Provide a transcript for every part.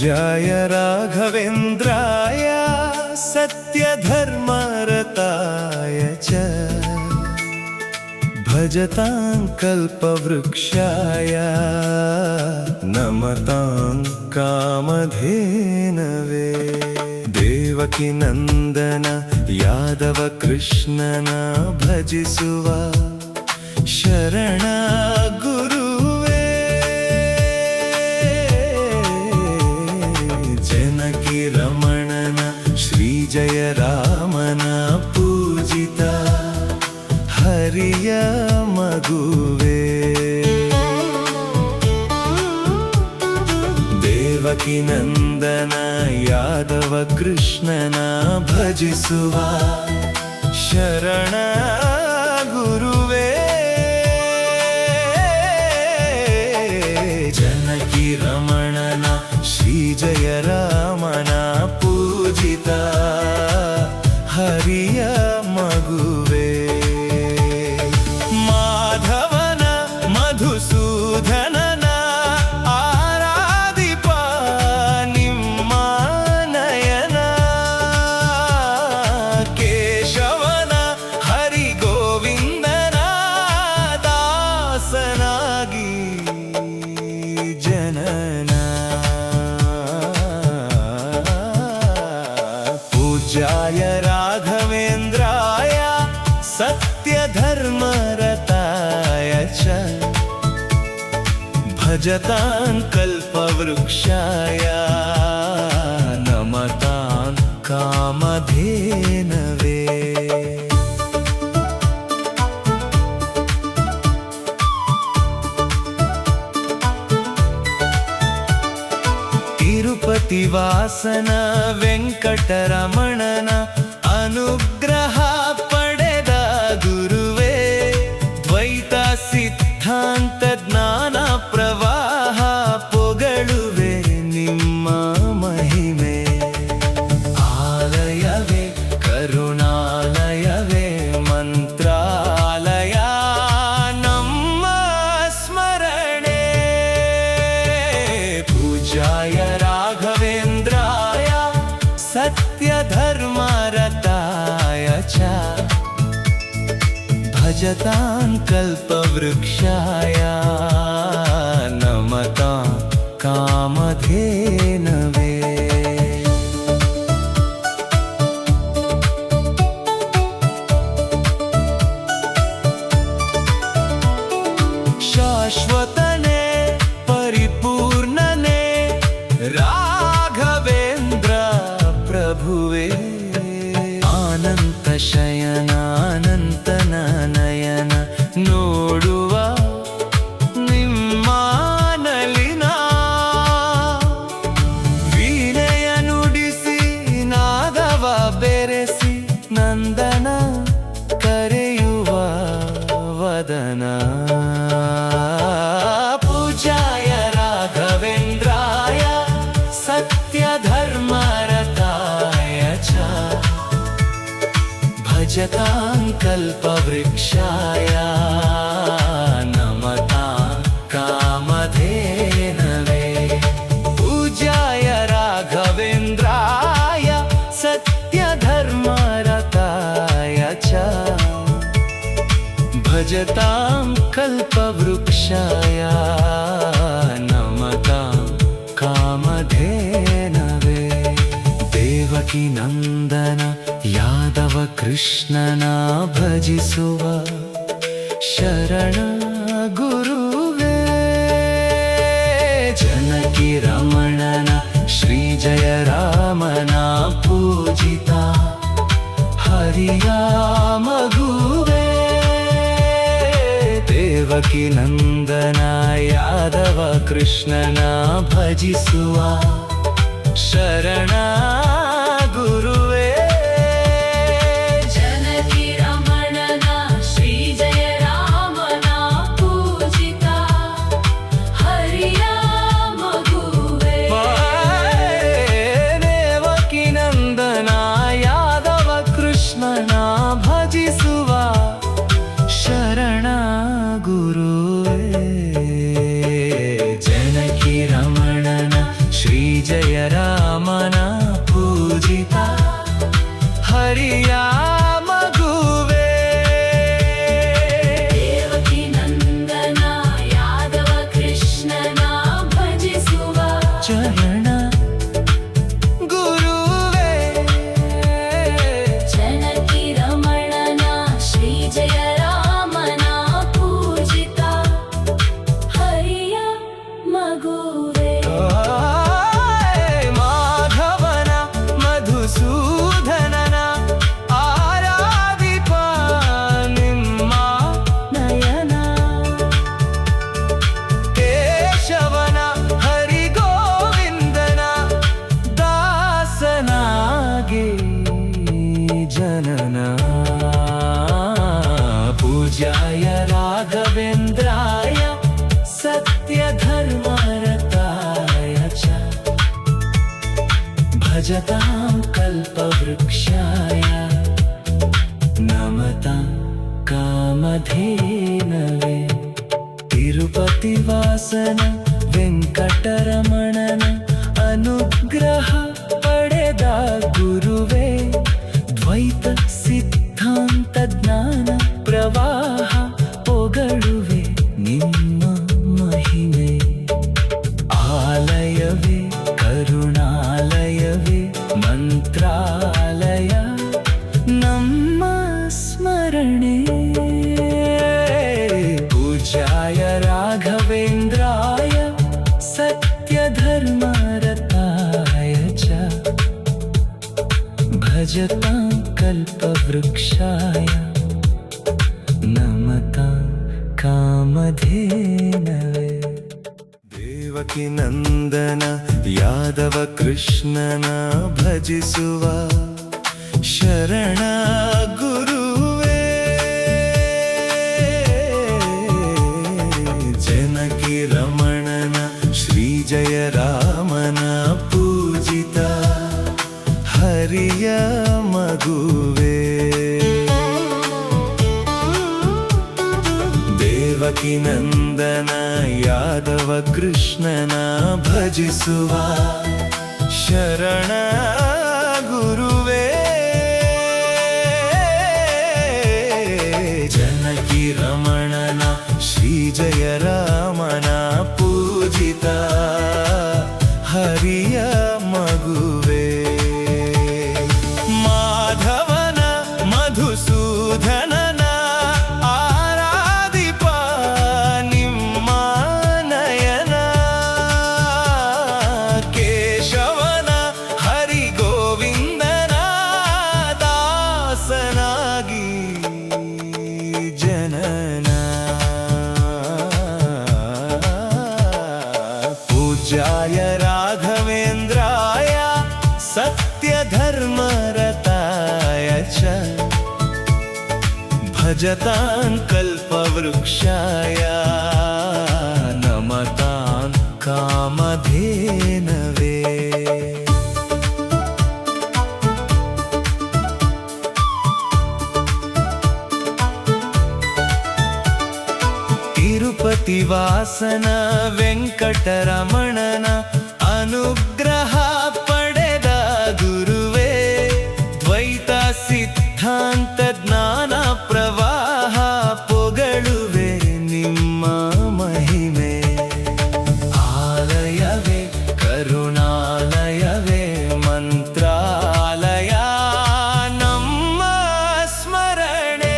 पूज्याय राघवेन्द्राय सत्यधर्मरताय च भजतां कल्पवृक्षाय नमतां कामधेनवे। देवकी नंदन यादव कृष्णन भजिसुव शरण गुरुवे। जनकी रमणन श्री जय रामन पूजिता हरिय मगुवे। देवकी नंदन यादव कृष्णन भजिसुव शरण गुरुवे। जनकी रमणन श्री जय रामन पूजिता हरिय मगुवे। माधवन मधुसूदनन आराधिप निम्म नयन। केशवन हरि गोविंदन दासनागी जनन। पूज्याय राघवेन्द्राय सत्यधर्मरताय च भजतां कल्पवृक्षाय नमतां कामधेनवे। तिरुपतिवासन वेंकटरमणन अनुग्रह पडेद गुरुवे। द्वैत सिद्धांत ज्ञान प्रवाह पोगಳುವೆ ನಿಮ್ಮ महिमे। आलयवे करुणालयवे मंत्रालय ನಮ್ಮ ಸ್ಮರಣೆ। पूज्याय राघवेन्द्राय सत्यधर्मरताय च भजतां कल्पवृक्षाय नमतां कामधेनवे। शाश्वतने परिपूर्णने राघवेन्द्र प्रभुवे। आनंत शयन अनंतन नयन ನೋಡುವ ನಿಮ್ಮ ನಲಿನ। ವೀಣೆಯ ನುಡಿಸಿ ನಾದವ ಬೆರೆಸಿ ನಂದನ ಕರೆಯುವ ವದನ। पूज्याय राघवेन्द्राय सत्यधर्मरताय च भजतां कल्पवृक्षाय नमतां कामधेनवे। पूज्याय राघवेन्द्राय सत्यधर्मरताय च भजतां कल्पवृक्षाय नमतां कामधेनवे। देवकी नंदन यादव कृष्णन भजिसुव शरण गुरुवे। जनकी रमणन श्री जय रामन पूजिता हरिय मगुवे। देवकी नंदन यादव कृष्णन भजिसुव शरण गुरुवे। जनकी रमणन श्री जय रामन पूजिता हरिय मगुवे। देवकी नंदन यादव कृष्णन भजिसुव शरण गुरुवे। जनकी रमणन श्री जय पूज्याय राघवेन्द्राय सत्यधर्मरताय च भजतां कल्पवृक्षाय नमतां कामधेनवे तिरुपतिवासन ವೆಂಕಟರಮಣನ ಅನುಗ್ರಹ ಪಡೆದ ಗುರುವೇ ದ್ವೈತ ಸಿದ್ಧಾಂತ ಜ್ಞಾನ ಪ್ರವಾಹ ಪೊಗಳುವೆ ನಿಮ್ಮ ಮಹಿಮೆ ಆಲಯವೇ ಕರುಣಾಲಯವೇ ಮಂತ್ರಾಲಯ ನಮ್ಮ ಸ್ಮರಣೆ पूज्याय राघवेन्द्राय सत्यधर्मरताय च भजतां कल्पवृक्षाय नमतां कामधेनवे देवकी नंदन यादव कृष्णನ ಭಜಿಸುವ ಶರಣ ಗುರುವೇ ಜನಕಿ ರಮಣನ ಶ್ರೀ ಜಯ ರಾಮನ ಪೂಜಿತ ಹರಿಯ ಮಗುವೇ ದೇವಕಿ ನಂದನ ಯಾದವ ಕೃಷ್ಣನ ಭಜಿಸುವ ಶರಣ ಗುರುವೇ ಜನಕಿ ರಮಣನ ಶ್ರೀ ಜಯ ರಾಮನ ಪೂಜಿತ ಹರಿಯ ಮಗುವೇ ಮಾಧವನ ಮಧುಸೂದನನ ಆರಾಧಿಪ ನಿಮ್ಮ ನಯನ ಕೇಶವನ ಹರಿ ಗೋವಿಂದನ ದಾಸನಾಗಿ ಜನನ पूज्याय राघवेन्द्राय सत्यधर्मरताय च भजतां कल्पवृक्षाय नमतां कामधेनवे ತಿರುಪತಿವಾಸನ ವೆಂಕಟರಮಣನ ಅನುಗ್ರಹ ಪಡೆದ ಗುರುವೇ ದ್ವೈತ ಸಿದ್ಧಾಂತ ಜ್ಞಾನ ಪ್ರವಾಹ ಪೊಗಳುವೆ ನಿಮ್ಮ ಮಹಿಮೆ ಆಲಯವೇ ಕರುಣಾಲಯವೇ ಮಂತ್ರಾಲಯ ನಮ್ಮ ಸ್ಮರಣೆ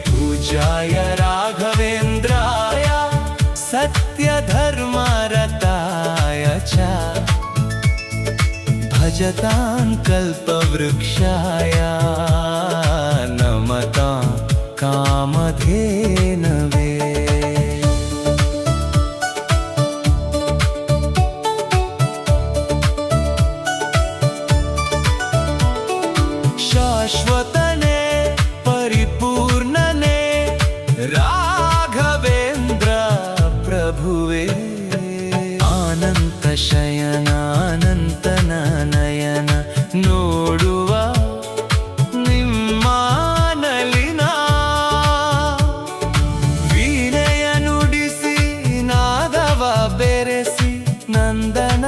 पूज्याय राघवेन्द्राय सत्यधर्मरताय च भजतां कल्पवृक्षाय नमतां कामधेनवे ಶಾಶ್ವತನೇ ಪರಿಪೂರ್ಣನೇ ರಾಘವೇಂದ್ರ ಪ್ರಭುವೇ ಆನಂತ ಶಯನ ಅನಂತನ ನಯನ ನೋಡುವ ನಿಮ್ಮ ನಲಿನ ವೀಣೆಯ ನುಡಿಸಿ ನಾದವ ಬೆರೆಸಿ ನಂದನ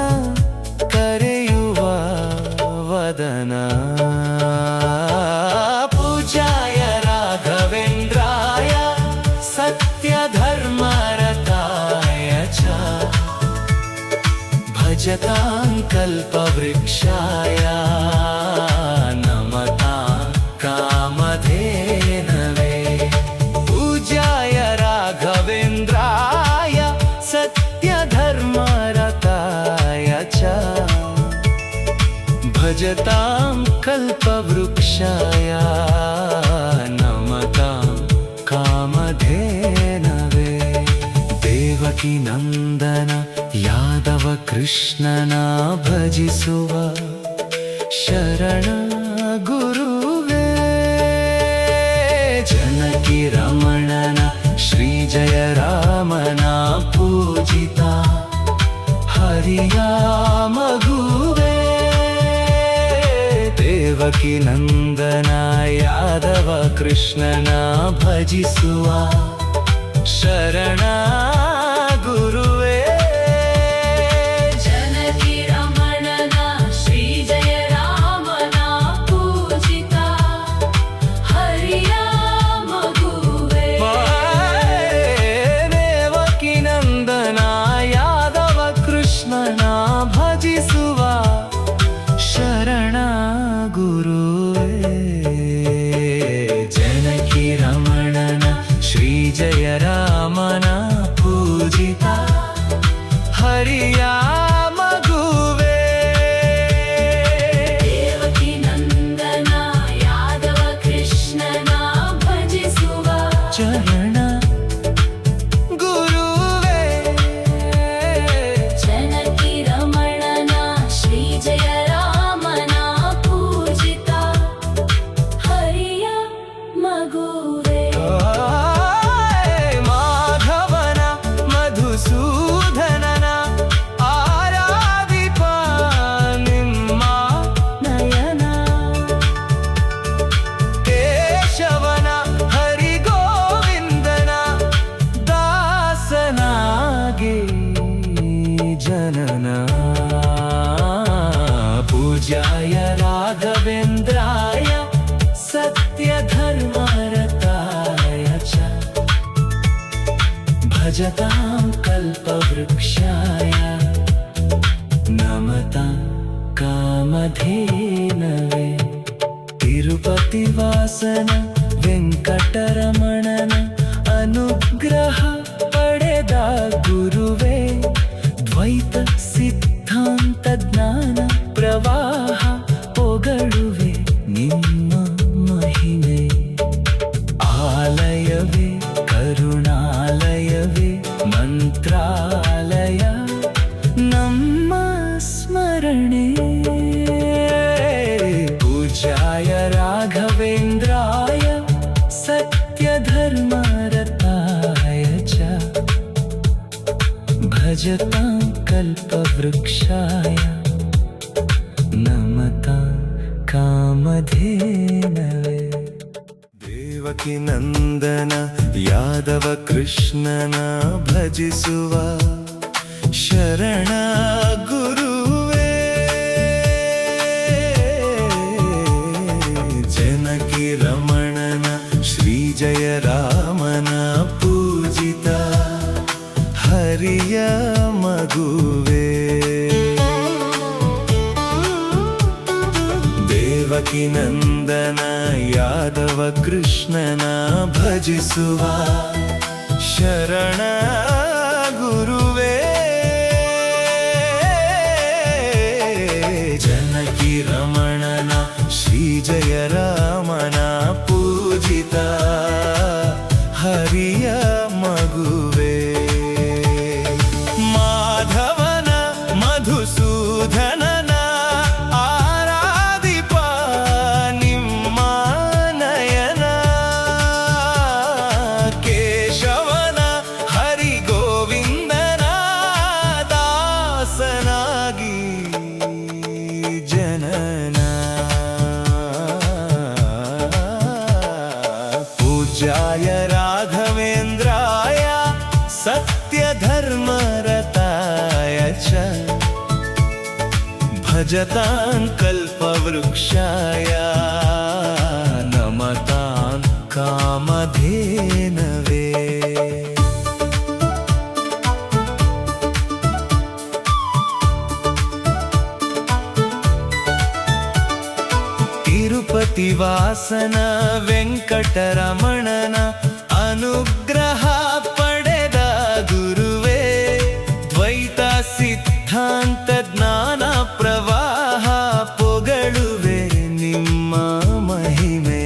ಕರೆಯುವ ವದನ पूज्याय राघवेन्द्राय सत्यधर्मरताय च भजतां कल्पवृक्षाय नमतां कामधेनवे पूज्याय राघवेन्द्राय सत्यधर्मरताय च भजतां कल्पवृक्षाय नमतां कामधेनवे देवकी नंदन यादव कृष्णನ ಭಜಿಸುವ ಶರಣ ಗುರುವೇ ರಮಣನ ಶ್ರೀ ಜಯ ರಾಮನ ಪೂಜಿತ ಹರಿಯ ಮಗುವೆ ದೇವಕಿ ನಂದನ ಯಾದವ ಕೃಷ್ಣನ ಭಜಿಸುವ ಶರಣ ಗುರುವೇ ಜನಕಿ ರಮಣನ ಶ್ರೀ ಜಯ ರಾಮನ ಪೂಜಿತ ಹರಿಯ ಮಗುವೇ ದೇವಕಿ ನಂದನ ಯಾದವ ಕೃಷ್ಣನ ಭಜಿಸುವ ಶರಣ ಗುರುವೇ ಜನಕಿ ರಮಣನ ಶ್ರೀ ಜಯ ರಾಮನ ಪೂಜಿತ ಹರಿಯ ಮಗುವೇ ದೇವಕಿ ನಂದನ ಯಾದವ ಕೃಷ್ಣನ ಭಜಿಸುವ ಚರಣ ಗುರುವೇ ಜನಕಿ ರಮಣನ ಶ್ರೀ ಜಯ ರಾಮನ ಪೂಜಿತ ಹರಿಯ ಮಗುವೇ ಮಾಧವನ ಮಧುಸೂದನನ ಆರಾಧಿಪ ನಿಮ್ಮ ನಯನ ಕೇಶವನ ಹರಿಗೋವಿಂದನ ದಾಸನಾಗಿ ಜನನ ಪೂಜ್ಯಾಯ ರಾಘವೇಂದ್ರಾಯ ಸತ್ಯ ಧರ್ಮರತಾಯ ಚ ಭಜತಾಂ ಕಲ್ಪವೃಕ್ಷಾಯ ನಮತಾಂ ಕಾಮಧೇನವೇ ತಿರುಪತಿ ವಾಸನ ವೆಂಕಟರಮಣನ ಅನುಗ್ರಹ ಪಡೆದ ಗುರುವೇ ದ್ವೈತ ಸಿದ್ಧಾಂತ ಜ್ಞಾನ ಪ್ರವಾಹ ಪೊಗಳುವೆ ನಿಮ್ಮ ಮಹಿಮೆ ಆಲಯವೇ ಕರುಣಾಲಯವೇ ಮಂತ್ರಾಲಯ ನಮ್ಮ ಸ್ಮರಣೆ ಪೂಜ್ಯಾಯ ರಾಘವೇಂದ್ರಾಯ ಸತ್ಯ ಧರ್ಮರತಾಯ ಚ ಭಜತಾಂ ಕಲ್ಪವೃಕ್ಷಾಯ ನಮತಾಂ ಕಾಮಧೇನವೇ ದೇವಕಿ ನಂದನ ಯಾದವ ಕೃಷ್ಣನ ಭಜಿಸುವ ಶರಣ ಗುರುವೇ ಜನಕಿ ರಮಣನ ಶ್ರೀ ಜಯ ರಾಮನ ಪೂಜಿತ ಹರಿಯ ಮಗುವೇ ದೇವಕಿ ನಂದನ ಯಾದವ ಕೃಷ್ಣನ ಭಜಿಸುವ ಶರಣ ಗುರುವೇ ಜನಕಿ ರಮಣನ ಶ್ರೀ ಜಯ ರಾಮನ ಪೂಜಿತ ಹರಿಯ ಮಗುವೇ ಮಾಧವನ ಮಧುಸೂದನನ ಆರಾಧಿಪ ನಿಮ್ಮ ನಯನ ಕೇಶವನ ಹರಿಗೋವಿಂದನ ದಾಸನಾಗಿ ಜನನ ಪೂಜ್ಯಾಯ ರಾಘವೇಂದ್ರಾಯ ಸತ್ಯ ಧರ್ಮರತಾಯ ಚ ಭಜತಾಂ ಕಲ್ಪವೃಕ್ಷಾಯ ನಮತಾಂ ಕಾಮಧೇನವೇ ತಿರುಪತಿ ವಾಸನ ವೆಂಕಟರಮಣನ ಅನುಗ್ರಹ ಪಡೆದ ಗುರುವೇ ದ್ವೈತ ಸಿದ್ಧಾಂತ ಜ್ಞಾನ ಪ್ರವಾಹ ಪೊಗಳುವೆ ನಿಮ್ಮ ಮಹಿಮೆ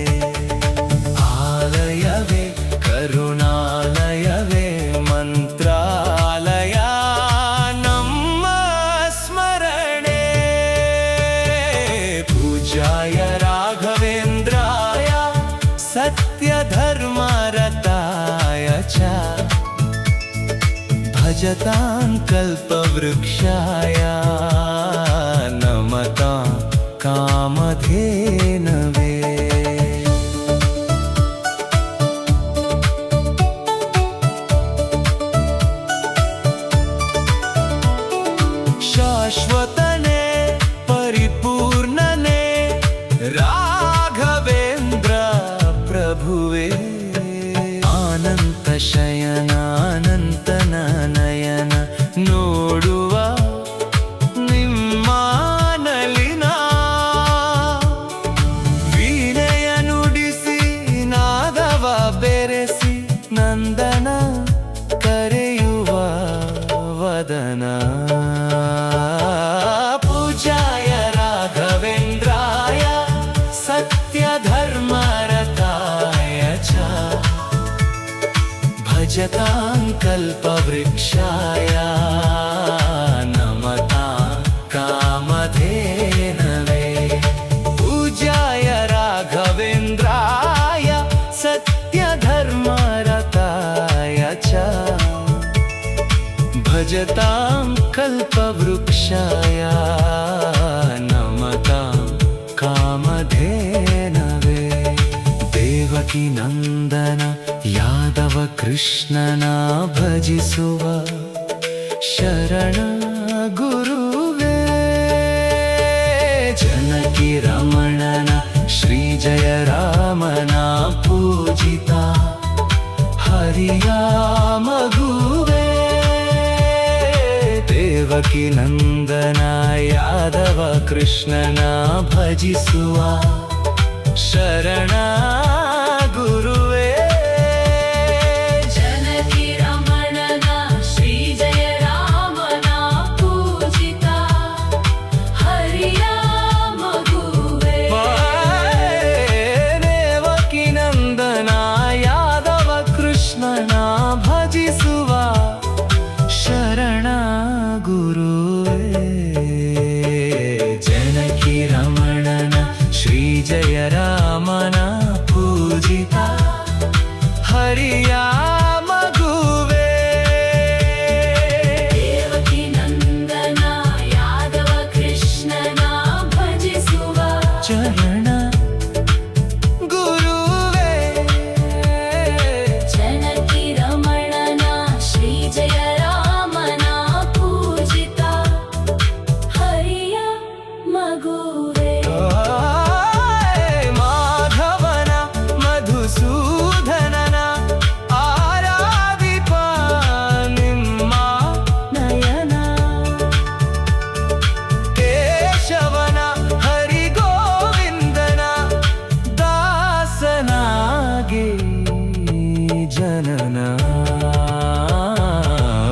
ಆಲಯವೇ ಕರುಣಾಲಯವೇ ಮಂತ್ರಾಲಯ ನಮ್ಮ ಸ್ಮರಣೆ ಪೂಜ್ಯಾಯ ರಾಘವೇಂದ್ರಾಯ ಸತ್ಯ ಧರ್ಮರ ಭಜತಾಂ ಕಲ್ಪವೃಕ್ಷಾಯ ನಮತಾಂ ಕಾಮಧೇನವೇ. ಶಾಶ್ವತನೇ ಪರಿಪೂರ್ಣನೇ ರಾಘವೇಂದ್ರ ಪ್ರಭುವೇ. ಆನಂತ ಶಯನ ಅನಂತನ ನಯನ ನೋಡುವ ನಿಮ್ಮನಲಿನ ವೀಣೆಯ ನುಡಿಸಿ ನಾದವ ಬೆರೆಸಿ ನಂದನ ಕರೆಯುವ ವದನ. ಪೂಜಾಯ ರಾಘವೇಂದ್ರಾಯ ಸತ್ಯ ಧರ್ಮರತಾಯ ಚ ಭಜತಾಂ ಕಲ್ಪವೃಕ್ಷಾಯ ನಮತಾಂ ಕಾಮಧೇನವೇ. ಪೂಜಾಯ ರಾಘವೇಂದ್ರಾಯ ಸತ್ಯ ಧರ್ಮರತಾಯ ಚ ಭಜತಾಂ ಕಲ್ಪವೃಕ್ಷಾಯ ನಮತಾಂ ಕಾಮಧೇನವೇ. ದೇವಕಿ ನಂದನ ಯಾದವ ಕೃಷ್ಣನ ಭಜಿಸುವ ಶರಣ ಗುರುವೇ. ಜನಕಿ ರಮಣನ ಶ್ರೀ ಜಯ ರಾಮನ ಪೂಜಿತ ಹರಿಯ ಮಗುವೇ. ದೇವಕಿ ನಂದನ ಯಾದವ ಕೃಷ್ಣನ ಭಜಿಸುವ ಶರಣ ಗುರುವೇ. ಜನಕಿ ರಮಣನ ಶ್ರೀ ಜಯ ರಾಮನ ಪೂಜಿತ ಹರಿಯ ಮಗುವೇ. ದೇವಕಿ ನಂದನ ಯಾದವ ಕೃಷ್ಣನ ಭಜಿಸುವ ಶರಣ ಗುರುವೇ. ಜನಕಿ ರಮಣನ ಶ್ರೀ ಜಯ ರಾಮನ ಪೂಜಿತ ಹರಿಯ ಮಗುವೇ. ದೇವಕಿ ನಂದನ ಯಾದವ ಕೃಷ್ಣನ ಭಜಿಸುವ ಚರಣ ಗುರುವೇ. ಜನಕಿ ರಮಣನ ಶ್ರೀ ಜಯ ರಾಮನ ಪೂಜಿತ ಹರಿಯ ಮಗುವೇ. ಮಾಧವನ ಮಧುಸೂದನನ ಆರಾಧಿಪ ನಿಮ್ಮ ನಯನ. ಕೇಶವನ ಹರಿಗೋವಿಂದನ ದಾಸನಾಗಿ ಜನನ.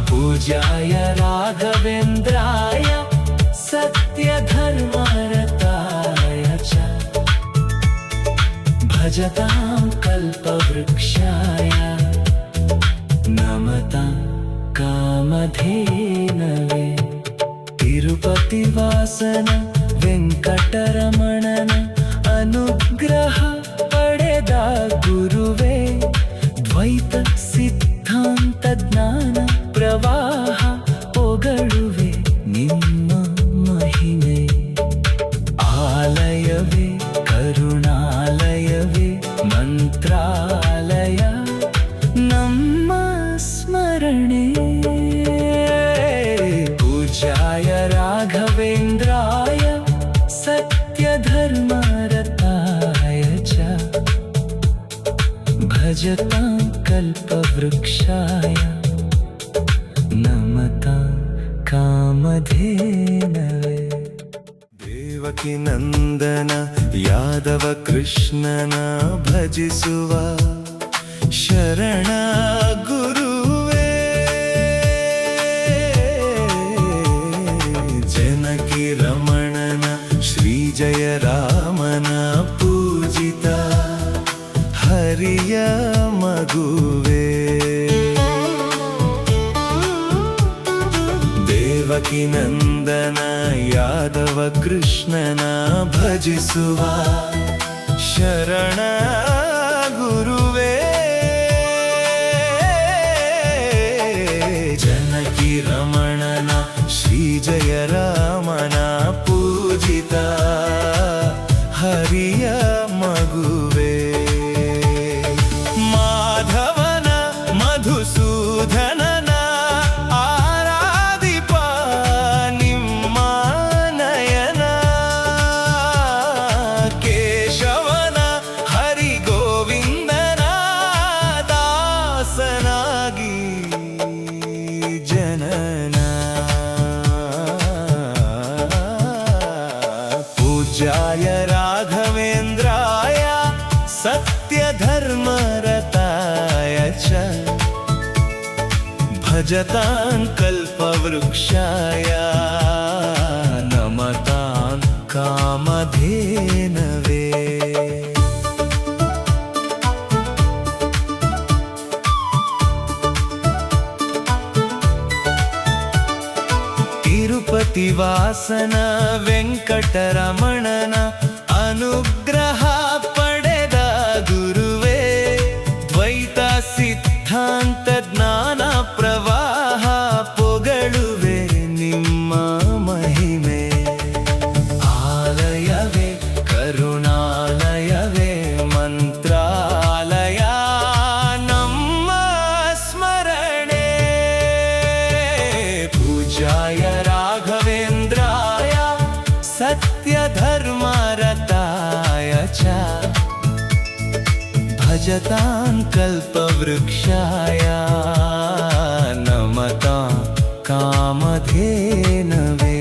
ಪೂಜಾಯ ರಾಘವೇಂದ್ರಾಯ ಸತ್ಯ ಧರ್ಮರತಾಯ ಚ ಭಜತಾಂ ಕಲ್ಪವೃಕ್ಷಾಯ ನಮತಾಂ ಕಾಮಧೇನವೇ. ತಿರುಪತಿ ವಾಸನ ವೆಂಕಟರಮಣನ ಅನುಗ್ರಹ ಪಡೆದ ಗುರುವೇ. ದ್ವೈತ ಸಿದ್ಧಾಂತ ಜ್ಞಾನ ಪ್ರವಾಹ ಪೊಗಳುವೆ ನಿಮ್ಮ ಮಹಿಮೆ. ಆಲಯವೇ ಕರುಣಾಲಯವೇ ಮಂತ್ರಾಲಯ ನಮ್ಮ ಸ್ಮರಣೆ. ಪೂಜಾಯ ರಾಘವೇಂದ್ರಾಯ ಸತ್ಯ ಧರ್ಮರತಾಯ ಚ ಭಜತಾಂ ಕಲ್ಪವೃಕ್ಷಾಯ ನಮತಾಂ ಕಾಮಧೇನವೇ. ದೇವಕಿ ನಂದನ ಯಾದವ ಕೃಷ್ಣನ ಭಜಿಸುವ ಶರಣ ಗುರುವೇ. ಜನಕಿ ರಮಣನ ಶ್ರೀ ಜಯ ರಾಮನ ಪೂಜಿತ ಹರಿಯ ಮಗುವೇ. ದೇವಕಿ ನಂದನ ಯಾದವ ಕೃಷ್ಣನ ಭಜಿಸುವ ಶರಣ ಗುರುವೇ. ಜನಕಿ ರಮಣನ ಶ್ರೀ ಜಯ ರಾಮನ ಪೂಜಿತ ಹರಿಯ ಮಗುವೆ ಮಾಧವನ ಮಧುಸೂದನನ ಆರಾಧಿಪ ನಿಮ್ಮ ನಯನ ಕೇಶವನ ಹರಿ ಗೋವಿಂದನ ದಾಸನಾಗಿ ಜನನ पूज्याय राघवेन्द्राय सत्यधर्मरताय च भजतां कल्पवृक्षाय नमतां कामधेनवे ತಿರುಪತಿವಾಸನ ವೆಂಕಟರಮಣನ ಅನುಗ್ರಹ ಪಡೆದ ಗುರುವೇ ದ್ವೈತ ಸಿದ್ಧಾಂತ ಜ್ಞಾನ ಪ್ರವಾಹ ಪೊಗಳುವೆ ನಿಮ್ಮ ಮಹಿಮೆ ಆಲಯವೇ ಕರುಣಾಲಯವೇ ಮಂತ್ರಾಲಯ ನಮ್ಮ ಸ್ಮರಣೆ पूज्याय राघवेन्द्राय सत्यधर्मरताय च भजतां कल्पवृक्षाय नमतां कामधेनवे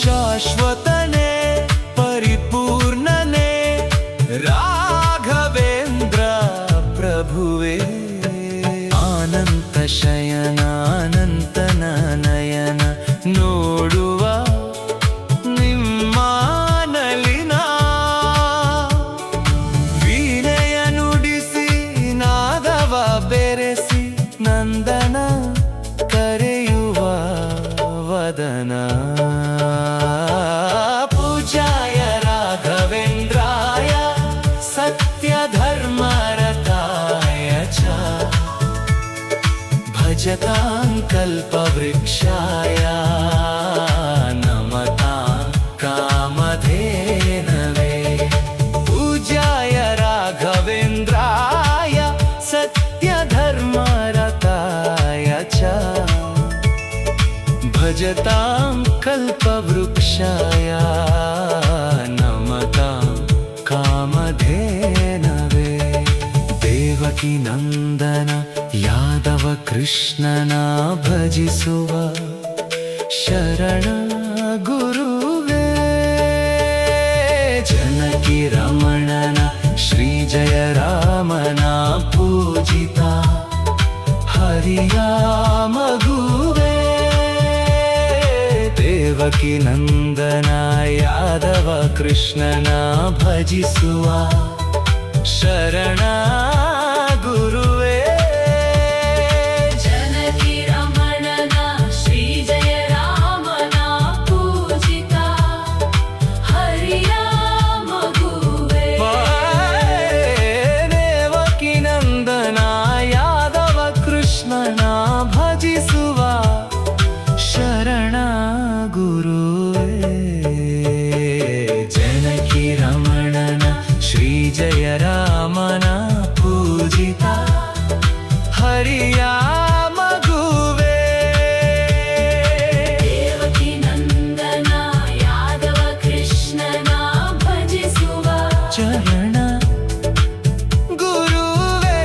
शाश्वतने परिपूर्णने राघवेन्द्र प्रभुवे आनंत शयनानंतನ ನಯನ ನೋಡುವ ನಿಮ್ಮ ನಲಿನ ವೀಣೆಯ ನುಡಿಸಿ ನಾದವ ಬೆರೆಸಿ ನಂದನ ಕರೆಯುವ ವದನ पूज्याय राघवेन्द्राय सत्यधर्मरताय च भजतां कल्पवृक्षाय नमतां कामधेनवे पूज्याय राघवेन्द्राय सत्यधर्मरताय च भजतां कल्पवृक्षाय नमतां कामधेनवे देवकी नंदन यादव कृष्णನ ಭಜಿಸುವ ಶರಣ ಗುರುವೇ ಜನಕಿ ರಮಣನ ಶ್ರೀ ಜಯ ರಾಮನ ಪೂಜಿತ ಹರಿಯ ಮಗುವೇ ದೇವಕಿ ನಂದನ ಯಾದವ ಕೃಷ್ಣನ ಭಜಿಸುವ ಶರಣ ಗುರುವೇ ಜನಕಿ ರಮಣನ ಶ್ರೀ ಜಯ ರಾಮನ ಪೂಜಿತ ಹರಿಯ ಮಗುವೇ ದೇವಕಿ ನಂದನ ಯಾದವ ಕೃಷ್ಣನ ಭಜಿಸುವ ಶರಣ ಗುರುವೇ ಜನಕಿ ರಮಣನ ಶ್ರೀ ಜಯ ರಾಮನ ಪೂಜಿತ ಹರಿಯ ಮಗುವೇ ದೇವಕಿ ನಂದನ ಯಾದವ ಕೃಷ್ಣನ ಭಜಿಸುವ ಚರಣ ಗುರುವೇ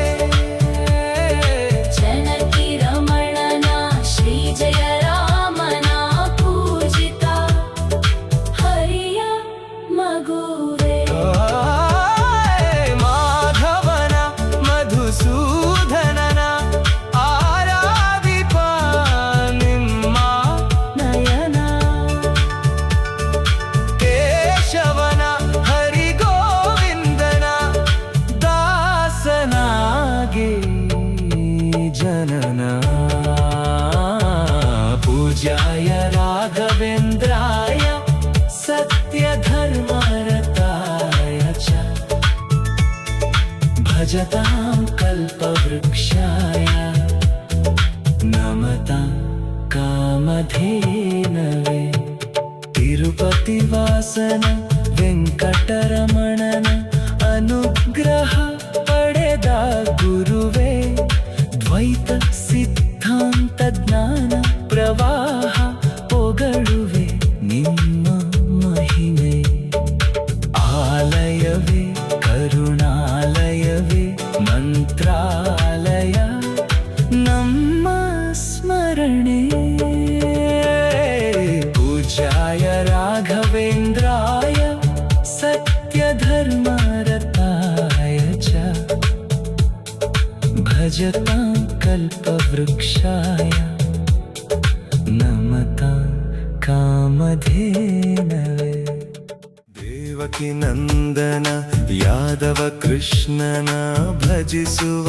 ಜನಕಿ ರಮಣನ ಶ್ರೀ ಜಯ ರಾಮನ ಪೂಜಿತ ಹರಿಯ ಮಗುವೇ ಮಾಧವನ ಮಧುಸೂದನನ ಆರಾಧಿಪ ನಿಮ್ಮ ನಯನ ಕೇಶವನ ಹರಿ ಗೋವಿಂದನ ದಾಸನಾಗಿ ಜನನ पूज्याय राघवेन्द्राय सत्यधर्मरताय ಭಜತಾಂ ಕಲ್ಪವೃಕ್ಷಾಯ ನಮತಾಂ ಕಾಮಧೇನವೇ ತಿರುಪತಿ ವಾಸನ ವೆಂಕಟರಮಣನ ಅನುಗ್ರಹ ಪಡೆದ ಗುರುವೇ ದ್ವೈತ ಸಿದ್ಧಾಂತ ಜ್ಞಾನ ಪ್ರವಾಹ ಪೊಗಳುವೆ ನಿಮ್ಮ ಮಹಿಮೆ ಆಲಯವೇ ಕರುಣಾಲಯವೇ ಮಂತ್ರಾಲಯ ನಮ್ಮ ಸ್ಮರಣೆ ಪೂಜ್ಯಾಯ ರಾಘವೇಂದ್ರಾಯ ಸತ್ಯಧರ್ಮರತಾಯ ಚ ಭಜತಾಂ ಕಲ್ಪವೃಕ್ಷಾಯ ನಮತಾಂ ಕಾಮಧೇನವೇ ದೇವಕಿ ನಂದನ ಯಾದವ ಕೃಷ್ಣನ ಭಜಿಸುವ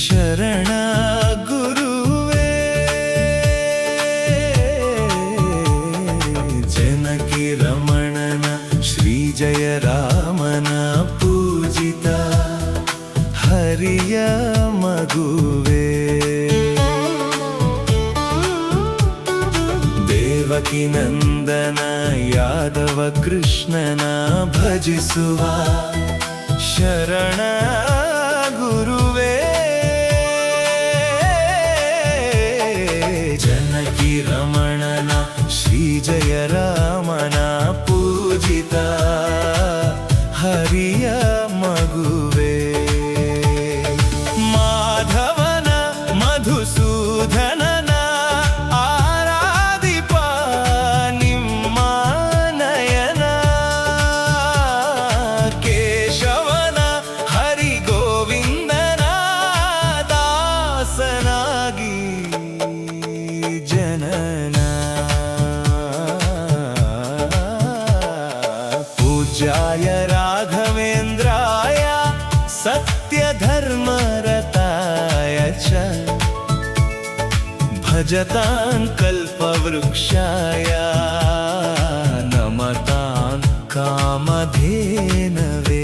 ಶರಣ ಗುರುವೇ ಜನಕಿ ರಮಣನ ಶ್ರೀ ಜಯ ರಾಮನ ಪೂಜಿತ ಹರಿಯ ಮಗುವೇ ದೇವಕಿ ನಂದನ ಯಾದವ ಕೃಷ್ಣನ ಭಜಿಸುವ ಶರಣ ಗುರುವೇ ಜನಕಿ ರಮಣನ ಶ್ರೀ ಜಯ ರಾಮನ ಪೂಜಿತ ಹರಿಯ ಮಗುವೇ ಮಾಧವನ ಮಧುಸೂದನನ ಆರಾಧಿಪ ನಿಮ್ಮ ನಯನ ಕೇಶವನ ಹರಿ ಗೋವಿಂದನ ದಾಸನಾಗಿ ಜನನ ಪೂಜ್ಯಾಯ ರಾಘವೇಂದ್ರಾಯ ಸತ್ಯಧರ್ಮರತಾಯ ಚ ಭಜತಾಂ ಕಲ್ಪವೃಕ್ಷಾಯ ನಮತಾಂ ಕಾಮಧೇನವೇ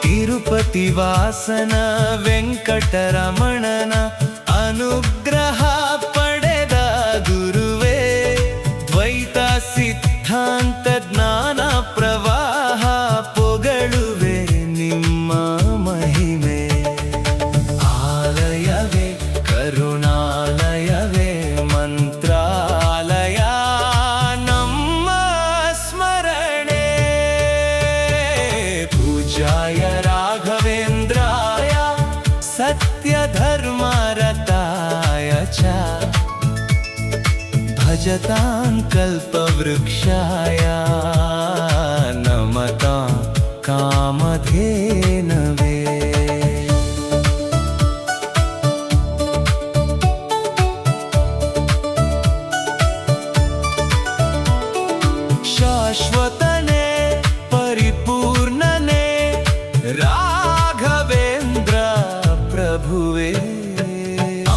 ತಿರುಪತಿ ವಾಸನ ವೆಂಕಟರಮಣನ ಅನುಗ್ರಹ ಪಡೆದ ಗುರುವೇ ದ್ವೈತ ಸಿದ್ಧಾಂತ ಜ್ಞಾನ ಪ್ರವಾಹ ಪೊಗಳುವೆ ನಿಮ್ಮ ಮಹಿಮೆ ಆಲಯವೇ ಕರುಣಾಲಯವೇ ಮಂತ್ರಾಲಯ ನಮ್ಮ ಸ್ಮರಣೆ ಪೂಜ್ಯಾಯ ರಾಘವೇಂದ್ರಾಯ ಸತ್ಯಧರ್ಮರತಾಯ ಚ ಭಜತಾಂ ಕಲ್ಪವೃಕ್ಷಾಯ ನಮತಾಂ ಕಾಮಧೇನವೇ ಶಾಶ್ವತನೇ ಪರಿಪೂರ್ಣನೇ ರಾಘವೇಂದ್ರ ಪ್ರಭುವೇ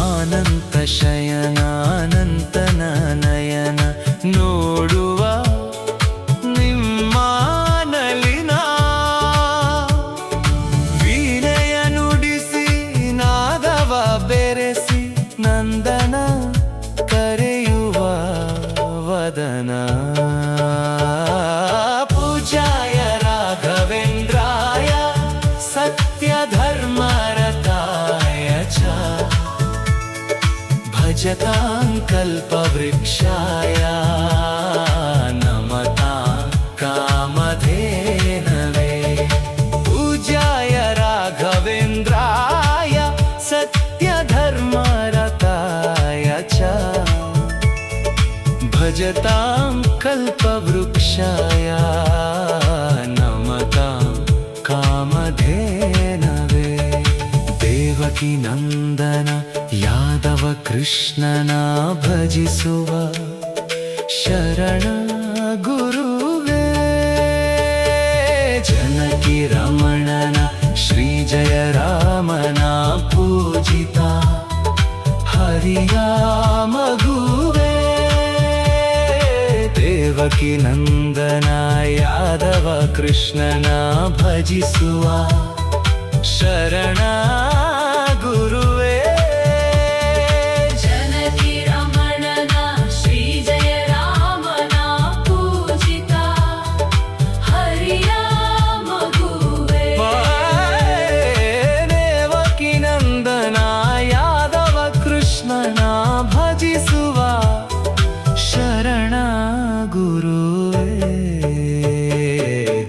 ಆನಂತ ಶಯನಾನಂತನ ನಯನ ನೋಡುವ ನಿಮ್ಮ ನಲಿನ ವೀಣೆಯ ನುಡಿಸಿ ನಾದವ ಬೆರೆಸಿ ನಂದನ ಕರೆಯುವ ವದನ ಪೂಜ್ಯಾಯ ರಾಘವೇಂದ್ರಾಯ ಸತ್ಯಧರ್ಮರತಾಯ ಚ ಭಜತಾಂ ಕಲ್ಪವೃಕ್ಷಾಯ ನಮತಾಂ ಕಾಮಧೇನವೇ ಪೂಜ್ಯಾಯ ರಾಘವೇಂದ್ರಾಯ ಸತ್ಯಧರ್ಮರತಾಯ ಚ ಭಜತಾಂ ಕಲ್ಪವೃಕ್ಷಾಯ ನಮತಾಂ ಕಾಮಧೇನವೇ ದೇವಕಿ ನಂದನ ಯಾದವ ಕೃಷ್ಣನ ಭಜಿಸುವ ಶರಣ ಗುರುವೇ ಜನಕಿ ರಮಣನ ಶ್ರೀ ಜಯ ರಾಮನ ಪೂಜಿತ ಹರಿಯ ಮಗುವೇ ದೇವಕಿ ನಂದನ ಯಾದವ ಕೃಷ್ಣನ ಭಜಿಸುವ ಶರಣ ಗುರುವೇ ಜನಕಿ ರಮಣನ ಶ್ರೀ ಜಯ ರಾಮನ ಪೂಜಿತ ಹರಿಯ ಮಗುವೇ ದೇವಕಿ ನಂದನ ಯಾದವ ಕೃಷ್ಣನ ಭಜಿಸುವ ಶರಣ ಗುರುವೇ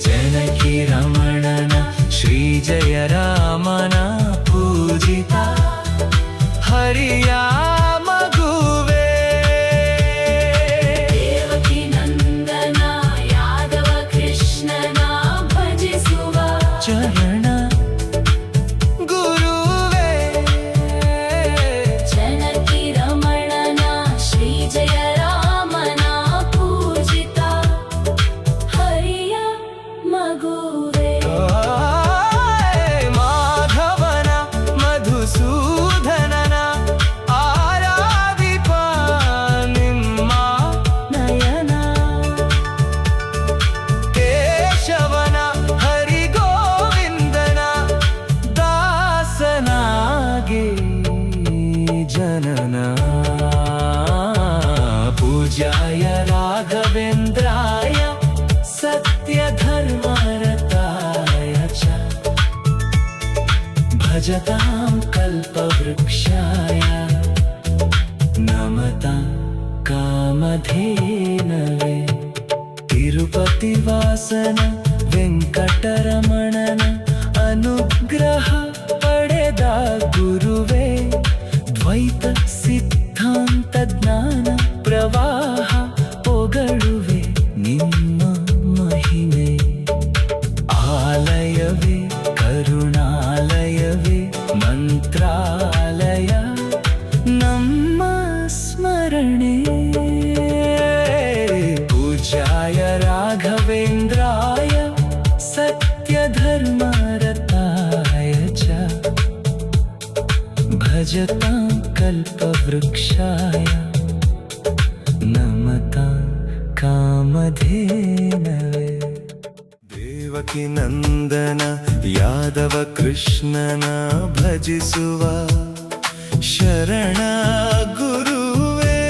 ಜನಕಿ ರಮಣನ ಶ್ರೀ ಜಯ ರಾಮನ ಪೂಜಿತ ಹರಿಯ ಮಗುವೇ ದೇವಕಿ ನಂದನ ಯಾದವ ಕೃಷ್ಣನ ಭಜಿಸುವ ಚರಣ ಗುರುವೇ ಜನಕಿ ರಮಣನ ಶ್ರೀ ಜಯ ರಾಮನ ಪೂಜಿತ ಹರಿಯ ಮಗುವೇ ಮಾಧವನ ಮಧುಸೂದನನ ಆರಾಧಿಪ ನಿಮ್ಮ ನಯನ ಕೇಶವನ ಹರಿಗೋವಿಂದನ ದಾಸನಾಗಿ ಜನನ ಪೂಜ್ಯಾಯ ರಾಘವೇಂದ್ರಾಯ ಸತ್ಯ ಧರ್ಮರತಾಯ ಚ ಭಜತಾಂ ಕಲ್ಪವೃಕ್ಷಾಯ ನಮತಾಂ ಕಾಮಧೇನವೇ ತಿರುಪತಿ ವಾಸನ ವೆಂಕಟರಮಣನ ಅನುಗ್ರಹ ಪಡೆದ ಗುರುವೇ ದ್ವೈತ ಸಿದ್ಧಾಂತ ಜ್ಞಾನ ಪ್ರವಾಹ ಪೊಗಳುವೆ ನಿಮ್ಮ ಮಹಿಮೆ ಆಲಯವೇ ಕರುಣಾಲಯವೇ ಮಂತ್ರಾಲಯ ನಮ್ಮ ಸ್ಮರಣೆ ಪೂಜ್ಯಾಯ ರಾಘವೇಂದ್ರಾಯ ಸತ್ಯ ಧರ್ಮರತಾಯ ಚ ಭಜತಾಂ ಕಲ್ಪವೃಕ್ಷಾಯ ನಮತಾಂ ಕಾಮಧೇನವೇ ದೇವಕಿ ನಂದನ ಯಾದವ ಕೃಷ್ಣನ ಭಜಿಸುವ ಶರಣ ಗುರುವೇ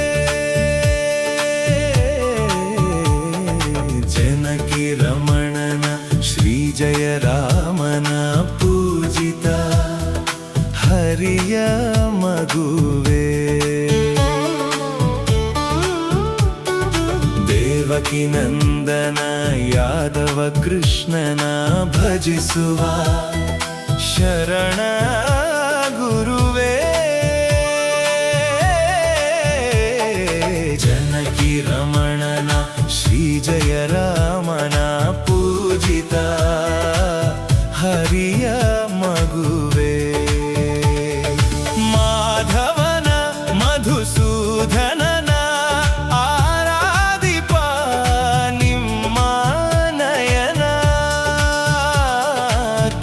ಜನಕಿ ರಮಣನ ಶ್ರೀ ಜಯ ರಾಮನ ಪೂಜಿತ ಹರಿಯ ಮಗುವೇ ದೇವಕಿ ನಂದನ ಯಾದವ ಕೃಷ್ಣನ ಭಜಿಸುವ ಶರಣ ಗುರುವೇ ಜನಕಿ ರಮಣನ ಶ್ರೀ ಜಯ ರಾಮನ ಪೂಜಿತ ಹರಿಯ ಮಗುವೇ ಮಾಧವನ ಮಧುಸೂದನನ ಆರಾಧಿಪ ನಿಮ್ಮ ನಯನ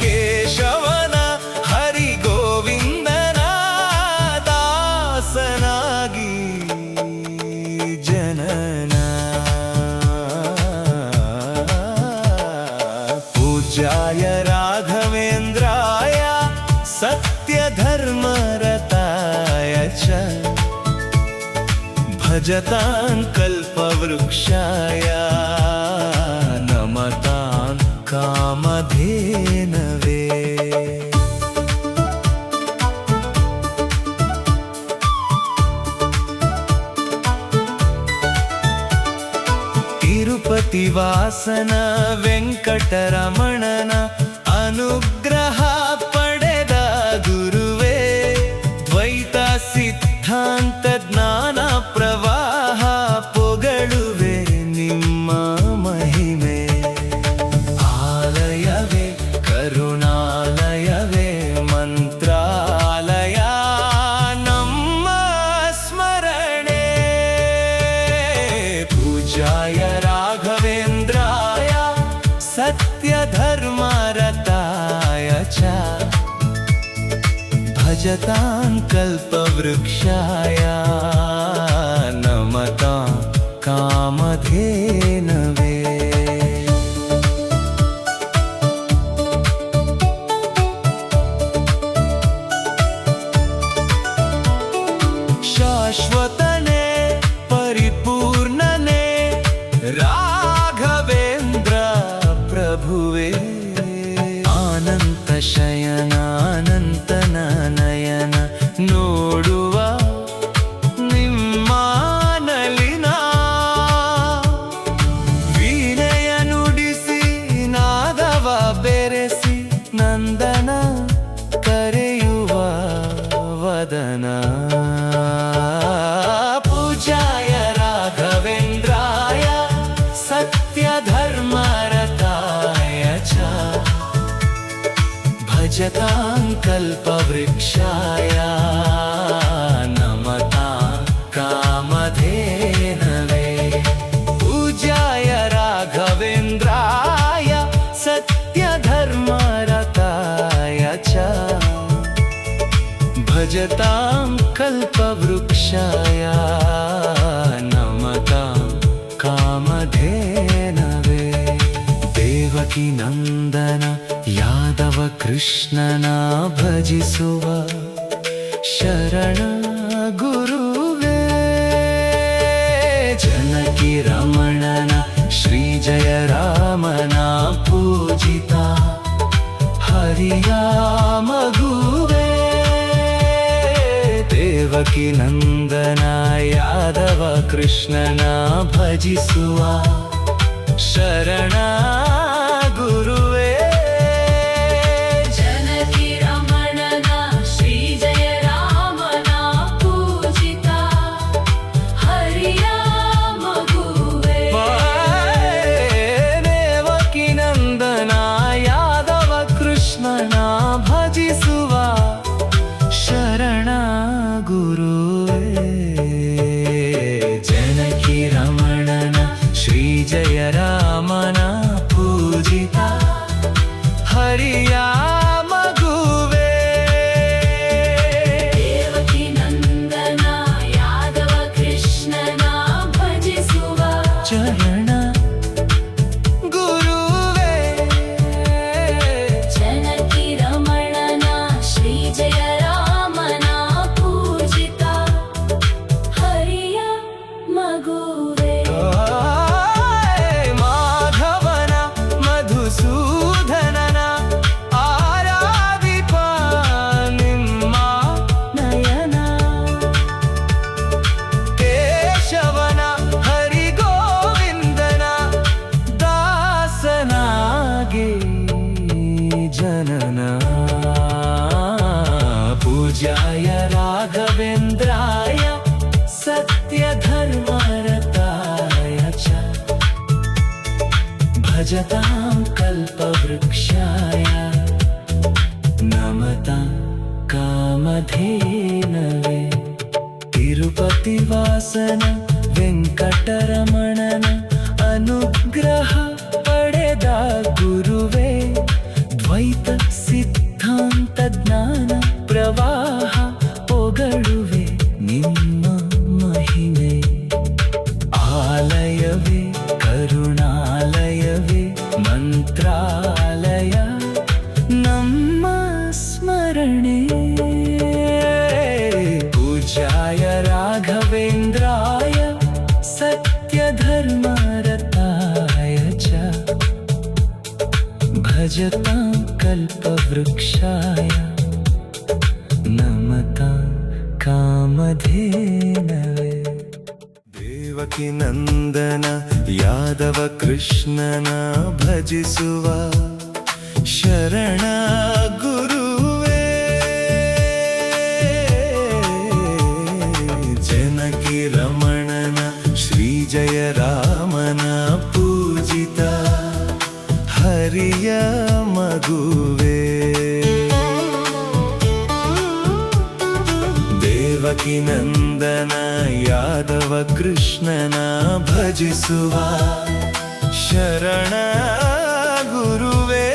ಕೇಶವನ ಹರಿಗೋವಿಂದನ ದಾಸನಾಗಿ ಜನನ ಪೂಜ್ಯಾಯ ರಾಘವೇಂದ್ರಾಯ ಸತ್ಯ ಧರ್ಮರತಾಯ ಚ ಭಜತಾಂ ಕಲ್ಪವೃಕ್ಷಾಯ ನಮತಾಂ ಕಾಮಧೇನವೇ ತಿರುಪತಿ ವಾಸನ ವೆಂಕಟರಮಣನ ಅನುಗ್ರಹ ಪಡೆದ ಗುರುವೇ ದ್ವೈತ ಸಿದ್ಧಾಂತ ಜ್ಞಾನ ಪ್ರವಾಹ ಪೊಗಳುವೆ ನಿಮ್ಮ ಮಹಿಮೆ ಆಲಯವೇ ಕರುಣಾಲಯವೇ ಮಂತ್ರಾಲಯ ನಮ್ಮ ಸ್ಮರಣೆ ಪೂಜ್ಯಾಯ ರಾಘವೇಂದ್ರಾಯ ಸತ್ಯ ಧರ್ಮರತಾಯ ಚ ಭಜತಾಂ ಕಲ್ಪವೃಕ್ಷಾಯ ನಮತಾಂ ಕಾಮ ಕಾಮಧೇನವೇ ಶಾಶ್ವತನೇ ಪರಿಪೂರ್ಣನೇ ರಾಘವೇಂದ್ರ ಪ್ರಭುವೇ ಆನಂತ ಶಯನ ಅನಂತನ ನಯನ ನೋಡುವ ನಿಮ್ಮನಲಿನ ವೀಣೆಯ ನುಡಿಸಿ ನಾದವ ಬೆರೆಸಿ ನಂದನ ಕರೆಯುವ ವದನ ಪೂಜಾಯ ರಾಘವೇಂದ್ರಾಯ ಸತ್ಯ ಧರ್ಮರತಾಯ ಚ ಭಜತಾಂ ಕಲ್ಪವೃಕ್ಷಾಯ ನಮತಾಂ ಕಾಮಧೇನವೇ ಪೂಜಾಯ ರಾಘವೇಂದ್ರಾಯ ಸತ್ಯ ಧರ್ಮರತಾಯ ಚ ಭಜತಾಂ ಕಲ್ಪವೃಕ್ಷಾಯ ನಮತಾಂ ಕಾಮಧೇನವೇ ದೇವಕಿ ನಂದನ ಯಾದವ ಕೃಷ್ಣನ ಭಜಿಸುವ ಶರಣ ಗುರುವೇ ಜನಕಿ ರಮಣನ ಶ್ರೀ ಜಯ ರಾಮನ ಪೂಜಿತ ಹರಿಯ ಮಗುವೇ ದೇವಕಿ ನಂದನ ಯಾದವ ಕೃಷ್ಣನ ಭಜಿಸುವ ಶರಣ ಗುರುವೇ ಜನಕಿ ರಮಣನ ಶ್ರೀ ಜಯ ರಾಮನ ಪೂಜಿತ ಹರಿಯ ಮಗುವೇ ದೇವಕಿ ನಂದನ ಯಾದವ ಕೃಷ್ಣನ ಭಜಿಸುವ ಶರಣ ಗುರುವೇ ಜನಕಿ ರಮಣನ ಶ್ರೀ ಜಯ ರಾಮನ ಪೂಜಿತ ಹರಿಯ ಮಗುವೇ ದೇವಕಿ ನಂದನ ಯಾದವ ಕೃಷ್ಣನ ಭಜಿಸುವ ಚರಣ ಗುರುವೇ ಜನಕಿ ರಮಣನ ಶ್ರೀ ಜಯ ರಾಮನ ಪೂಜಿತ ಹರಿಯ ಮಗುವೇ ಮಾಧವನ ಮಧುಸೂದನನ ಆರಾಧಿಪ ನಿಮ್ಮ ನಯನ ಕೇಶವನ ಹರಿಗೋವಿಂದನ ದಾಸನಾಗಿ ಜನನ ಪೂಜಾಯ ರಾಘವೇಂದ್ರಾಯ ಸತ್ಯ ಧರ್ಮರತಾಯ ಚ ಭಜತಾಂ ಕಲ್ಪವೃಕ್ಷಾಯ ನಮತಾಂ ಕಾಮಧೇನವೇ ತಿರುಪತಿ ವಾಸನ ವೆಂಕಟರಮಣನ ಅನುಗ್ರಹ ಪಡೆದ ಗುರುವೇ ದ್ವೈತ ಸಿದ್ಧಾಂತ ಜ್ಞಾನ ಪ್ರವಾಹ ಪೊಗಳುವೆ ನಿಮ್ಮ ಮಹಿಮೆ ಆಲಯವೇ ಕರುಣಾಲಯವೇ ಮಂತ್ರಾಲಯ ನಮ್ಮ ಸ್ಮರಣೆ ಪೂಜಾಯ ರಾಘವೇಂದ್ರಾಯ ಸತ್ಯ ಧರ್ಮರತಾಯ ಚ ಭಜತಾಂ ಕಲ್ಪವೃಕ್ಷಾಯ ನಮತಾಂ ಕಾಮಧೇನವೇ ದೇವಕಿ ನಂದನ ಯಾದವ ಕೃಷ್ಣನ ಭಜಿಸುವ ಶರಣ ಗುರುವೇ ಜನಕಿ ರಮಣನ ಶ್ರೀ ಜಯ ರಾಮನ ಪೂಜಿತ ಹರಿಯ ಮಗುವೇ ದೇವಕಿ ನಂದನ ಯಾದವ ಕೃಷ್ಣನ ಭಜಿಸುವ ಶರಣ ಗುರುವೇ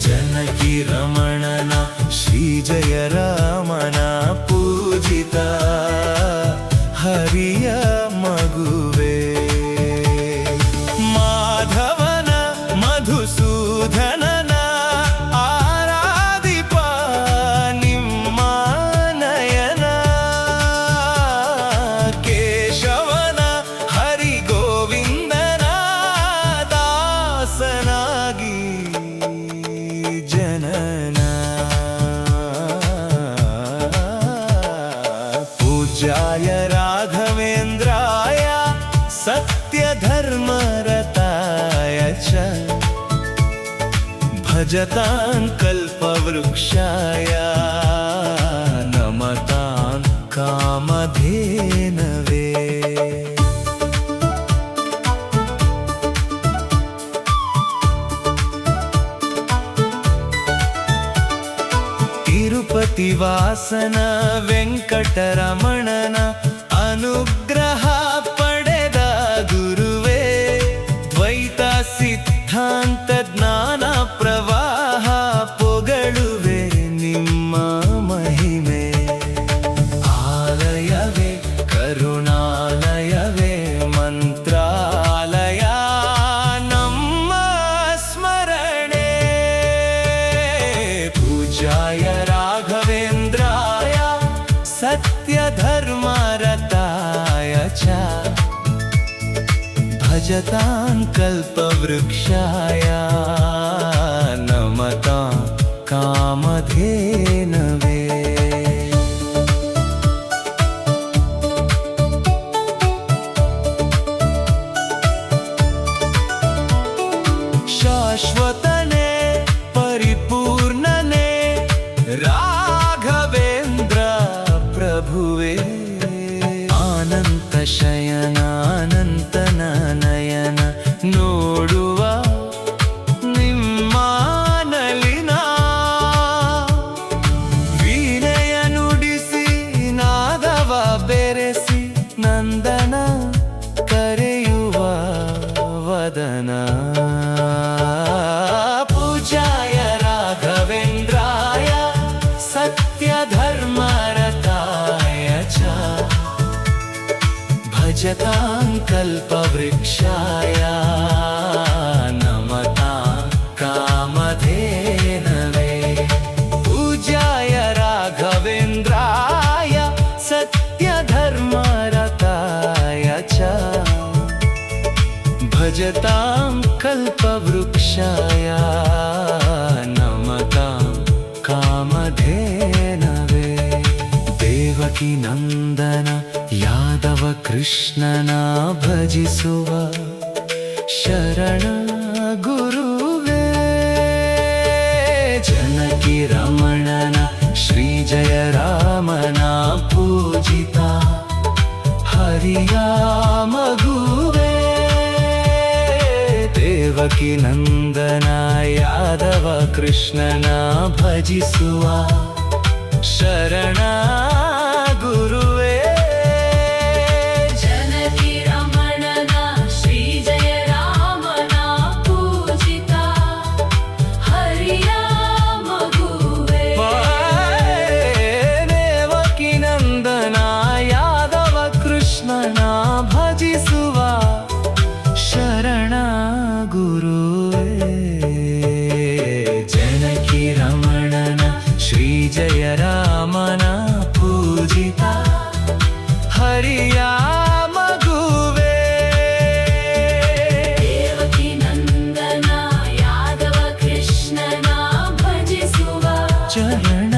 ಜನಕಿ ರಮಣನ ಶ್ರೀ ಜಯ ರಾಮನ ಪೂಜಿತ धर्मरताय च भजतां कल्पवृक्षाय नमतां कामधेनवे। ತಿರುಪತಿವಾಸನ ವೆಂಕಟರಮಣನ ಅನುಗ್ರಹ ಪಡೆದ ಗುರುವೇ, ದ್ವೈತ ಸಿದ್ಧಾಂತ ಜ್ಞಾನ ಪ್ರವಾಹ ಪೊಗಳುವೆ ನಿಮ್ಮ ಮಹಿಮೆ. ಆಲಯವೇ ಕರುಣಾಲಯವೇ ಮಂತ್ರಾಲಯ ನಮ್ಮ ಸ್ಮರಣೆ. ಪೂಜ್ಯಾಯ ರಾಘವೇಂದ್ರಾಯ ಸತ್ಯ ಧರ್ಮರತಾಯ ಚ ಭಜತಾಂ ಕಲ್ಪವೃಕ್ಷಾಯ ನಮತಾಂ ಕಾಮಧೇನವೇ. ಶಾಶ್ವತನೇ ಪರಿಪೂರ್ಣನೇ ರಾಘವೇಂದ್ರ ಪ್ರಭುವೇ, ಆನಂತ ಶಯನ ಅನಂತನ ನಯನ ನೋಡುವ ನಿಮ್ಮ ನಲಿನ. ವೀಣೆಯ ನುಡಿಸಿ ನಾದವ ಬೆರೆಸಿ ನಂದನ ಕರೆಯುವ ವದನ. ಪೂಜ್ಯಾಯ ರಾಘವೇಂದ್ರಾಯ ಸತ್ಯ ಧರ್ಮರತಾಯ ಚ ಭಜತಾಂ ಕಲ್ಪವೃಕ್ಷಾಯ ನಮತಾಂ ಕಾಮಧೇನವೇ. ಪೂಜ್ಯಾಯ ರಾಘವೇಂದ್ರಾಯ ಸತ್ಯ ಧರ್ಮರತಾಯ ಚ ಭಜತಾಂ ಕಲ್ಪವೃಕ್ಷಾಯ ನಮತಾಂ ಕಾಮಧೇನವೇ. ದೇವಕಿ ನಂದನ ಯಾದವ ಕೃಷ್ಣನ ಭಜಿಸುವ ಶರಣ ಗುರುವೇ, ಜನಕಿ ರಮಣನ ಶ್ರೀ ಜಯ ರಾಮನ ಪೂಜಿತ ಹರಿಯ ಮಗುವೇ. ದೇವಕಿ ನಂದನ ಯಾದವ ಕೃಷ್ಣನ ಭಜಿಸುವ ಶರಣ ಗುರುವೇ, ಜನಕಿ ರಮಣನ ಶ್ರೀ ಜಯ ರಾಮನ ಪೂಜಿತ ಹರಿಯ ಮಗುವೇ. ದೇವಕಿ ನಂದನ ಯಾದವ ಕೃಷ್ಣನ ಭಜಿಸುವ ಶರಣ ಗುರುವೇ, ಜನಕಿ ರಮಣನ ಶ್ರೀ ಜಯ ರಾಮನ ಪೂಜಿತ ಹರಿಯ ಮಗುವೇ. ದೇವಕಿ ನಂದನ ಯಾದವ ಕೃಷ್ಣನ ಭಜಿಸುವ ಚರಣ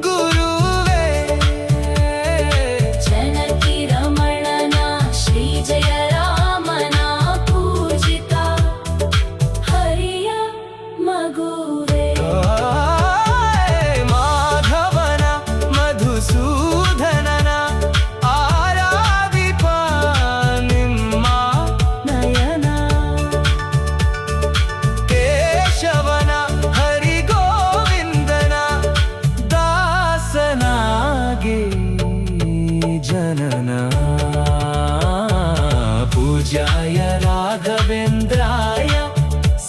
ಗುರುವೇ, ಜನಕಿ ರಮಣನ ಶ್ರೀ ಜಯ ರಾಮನ ಪೂಜಿತ ಹರಿಯ ಮಗುವೇ. ಮಾಧವನ ಮಧುಸೂದನನ ಆರಾಧಿಪ ನಿಮ್ಮ ನಯನ ಕೇಶವನ ಹರಿಗೋವಿಂದನ ದಾಸನಾಗಿ ಜನನ. ಪೂಜ್ಯಾಯ ರಾಘವೇಂದ್ರಾಯ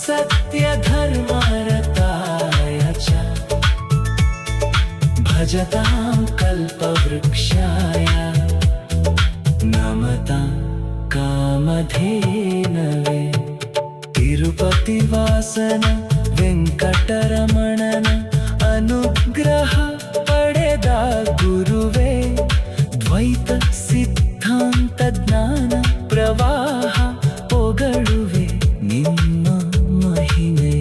ಸತ್ಯ ಧರ್ಮರತಾಯ ಚ ಭಜತಾಂ ಕಲ್ಪವೃಕ್ಷಾಯ ನಮತಾಂ ಕಾಮಧೇನವೇ. ತಿರುಪತಿವಾಸನ ವೆಂಕಟರಮಣನ ಅನುಗ್ರಹ ಪಡೆದ ಗುರುವೇ, ದ್ವೈತ ಸಿದ್ಧಾಂತ ಜ್ಞಾನ ಪ್ರವಾಹ ಪೊಗಳುವೆ ನಿಮ್ಮ ಮಹಿಮೆ.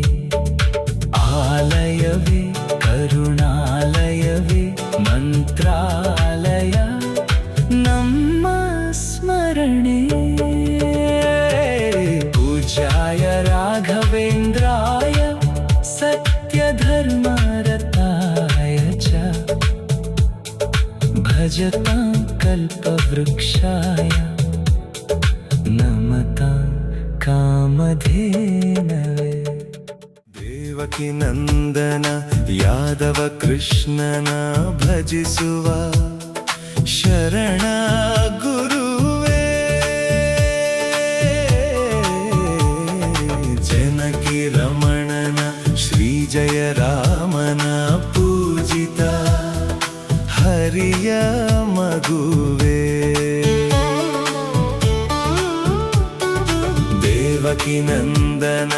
ಆಲಯವೇ ಕರುಣಾಲಯವೇ ಮಂತ್ರಾಲಯ ನಮ್ಮ ಸ್ಮರಣೆ. कल्पवृक्षाय नमतां कामधेनवे देवकी नंदन यादव कृष्णನ ಭಜಿಸುವ ಶರಣ ಗುರುವೇ ಜನಕಿ ರಮಣನ ಶ್ರೀ ಜಯ ರಾಮನ ಪೂಜಿತ ಹರಿಯ ಮಗುವೇ ದೇವಕಿ ನಂದನ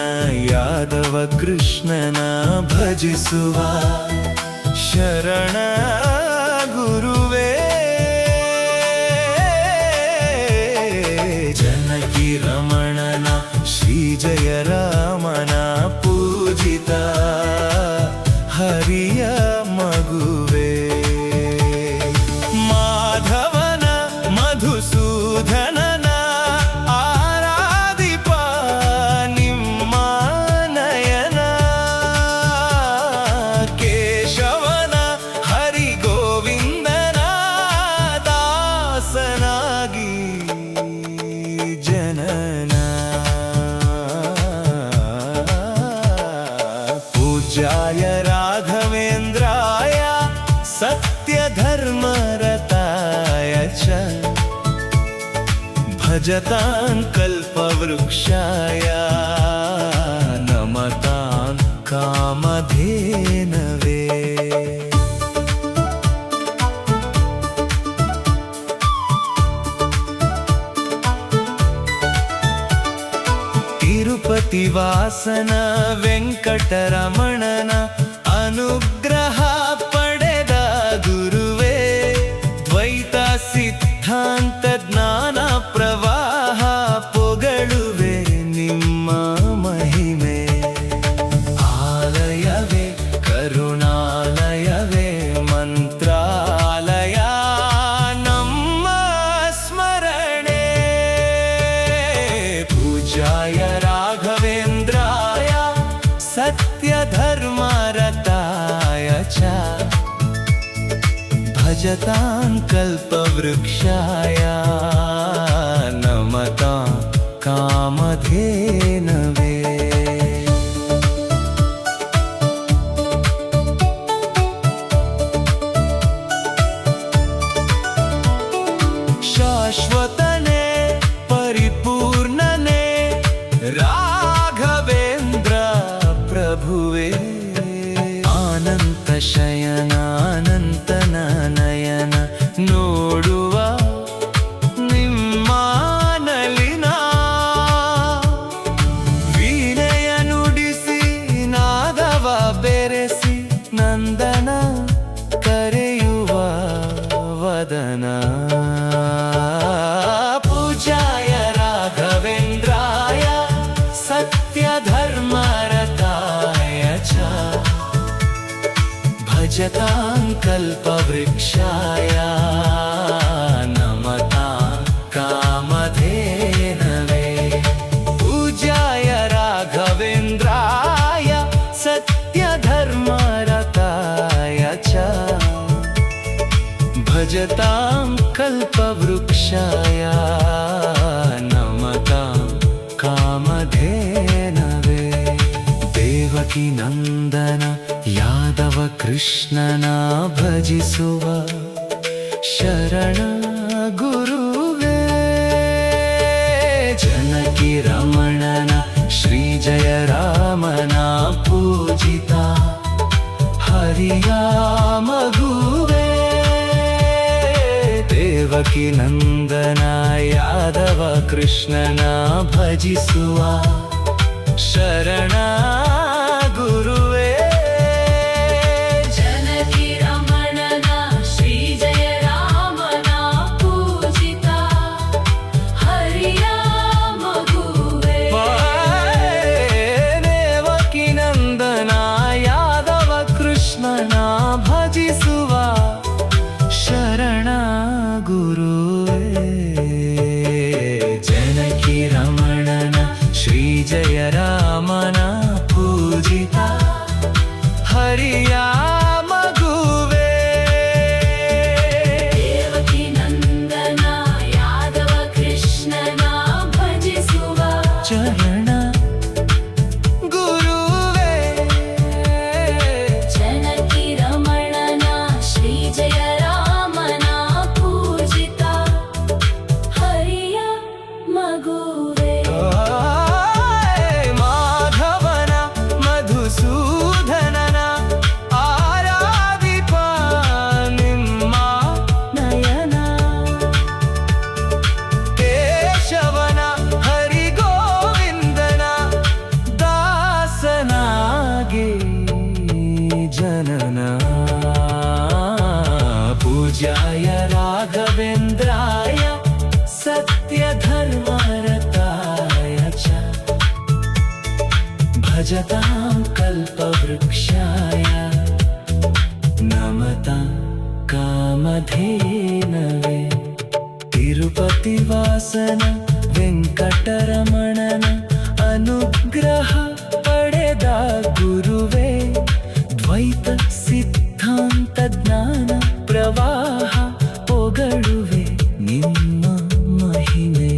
ಯಾದವ ಕೃಷ್ಣನ ಭಜಿಸುವ ಶರಣ ಗುರುವೇ ಜನಕಿ ರಮಣನ ಶ್ರೀ ಜಯ ರಾಮನ ಪೂಜಿತ ಹರಿಯ ಮಗುವೇ ಮಾಧವನ ಮಧುಸೂದನನ ಆರಾಧಿಪ ನಿಮ್ಮ ನಯನ ಕೇಶವನ ಹರಿ ಗೋವಿಂದನ ದಾಸನಾಗಿ ಜನನ पूज्याय राघवेन्द्राय सत्यधर्मरताय च भजतां कल्पवृक्षाय नमतां कामधेनवे ತಿರುಪತಿ ವಾಸನ ವೆಂಕಟರಮಣನ ಅನುಗ್ರಹ ಪಡೆದ ಗುರುವೇ ದ್ವೈತ ಸಿದ್ಧಾಂತ ಜ್ಞಾನ ಪ್ರವಾಹ ಪೊಗಳುವೆ ನಿಮ್ಮ ಮಹಿಮೆ ಆಲಯವೇ ಕರುಣಾಲಯವೇ ಮಂತ್ರಾಲಯ ನಮ್ಮ ಸ್ಮರಣೆ पूज्याय राघवेन्द्राय सत्यधर्मरताय च भजतां कल्पवृक्षाय नमतां कामधेनवे ಶಾಶ್ವತನೇ ಪರಿಪೂರ್ಣನೇ ರಾಘವೇಂದ್ರ ಪ್ರಭುವೇ ಆನಂತ ಶಯನ ಅನಂತನ ನಯನ ನೋಡುವ ನಿಮ್ಮ ನಲಿನ ವೀಣೆಯ ನುಡಿಸಿ ನಾದವ ಬೆರೆಸಿ ನಂದನ ಕರೆಯುವ ವದನ पूज्याय राघवेन्द्राय सत्यधर्मरताय च भजतां कल्पवृक्षाय नमतां कामधेनवे पूज्याय राघवेन्द्राय सत्यधर्मरताय च भजतां कल्पवृक्षाय नमतां कामधेनवे देवकी नंदन यादव कृष्णನ ಭಜಿಸುವ ಶರಣ ಗುರುವೇ ಜನಕಿ ರಮಣನ ಶ್ರೀ ಜಯ ರಾಮನ ಪೂಜಿತ ಹರಿಯ ಮಗುವೇ ದೇವಕಿ ನಂದನ ಯಾದವ ಕೃಷ್ಣನ ಭಜಿಸುವ ಶರಣ ಗುರುವೇ ಜನಕಿ ರಮಣನ ಶ್ರೀ ಜಯ ರಾಮನ ಪೂಜಿತ ಹರಿಯ ಮಗುವೇ ದೇವಕಿ ನಂದನ ಯಾದವ ಕೃಷ್ಣನ ಭಜಿಸುವ ಶರಣ ಗುರುವೇ ಜನಕಿ ರಮಣನ ಶ್ರೀ ಜಯ ರಾಮನ ಪೂಜಿತ ಹರಿಯ ಮಗುವೇ ದೇವಕಿ ನಂದನ ಚರಣ ಗುರುವೇ ಜನಕಿ ರಮಣನ ಶ್ರೀ ಜಯ ರಾಮನ ಪೂಜಿತ ಹರಿಯ ಮಗುವೆ ಮಾಧವನ ಮಧುಸೂದನನ ಆರಾಧಿಪ ನಿಮ್ಮ ನಯನ ಕೇಶವನ ಹರಿಗೋವಿಂದನ ದಾಸನಾಗಿ ಜನನ ಪೂಜ್ಯಾಯ ರಾಘವೇಂದ್ರಾಯ ಸತ್ಯ ಧರ್ಮರತಾಯ ಚ ಭಜತಾಂ ಕಲ್ಪವೃಕ್ಷಾಯ ನಮತಾಂ ಕಾಮಧೇನವೇ ತಿರುಪತಿ ವಾಸನ ವೆಂಕಟರಮಣನ ಅನುಗ್ರಹ ಪಡೆದ ಗುರುವೇ ದ್ವೈತ ಸಿದ್ಧಾಂತ ಜ್ಞಾನ ಪ್ರವಾಹ ಪೊಗಳುವೆ ನಿಮ್ಮ ಮಹಿಮೆ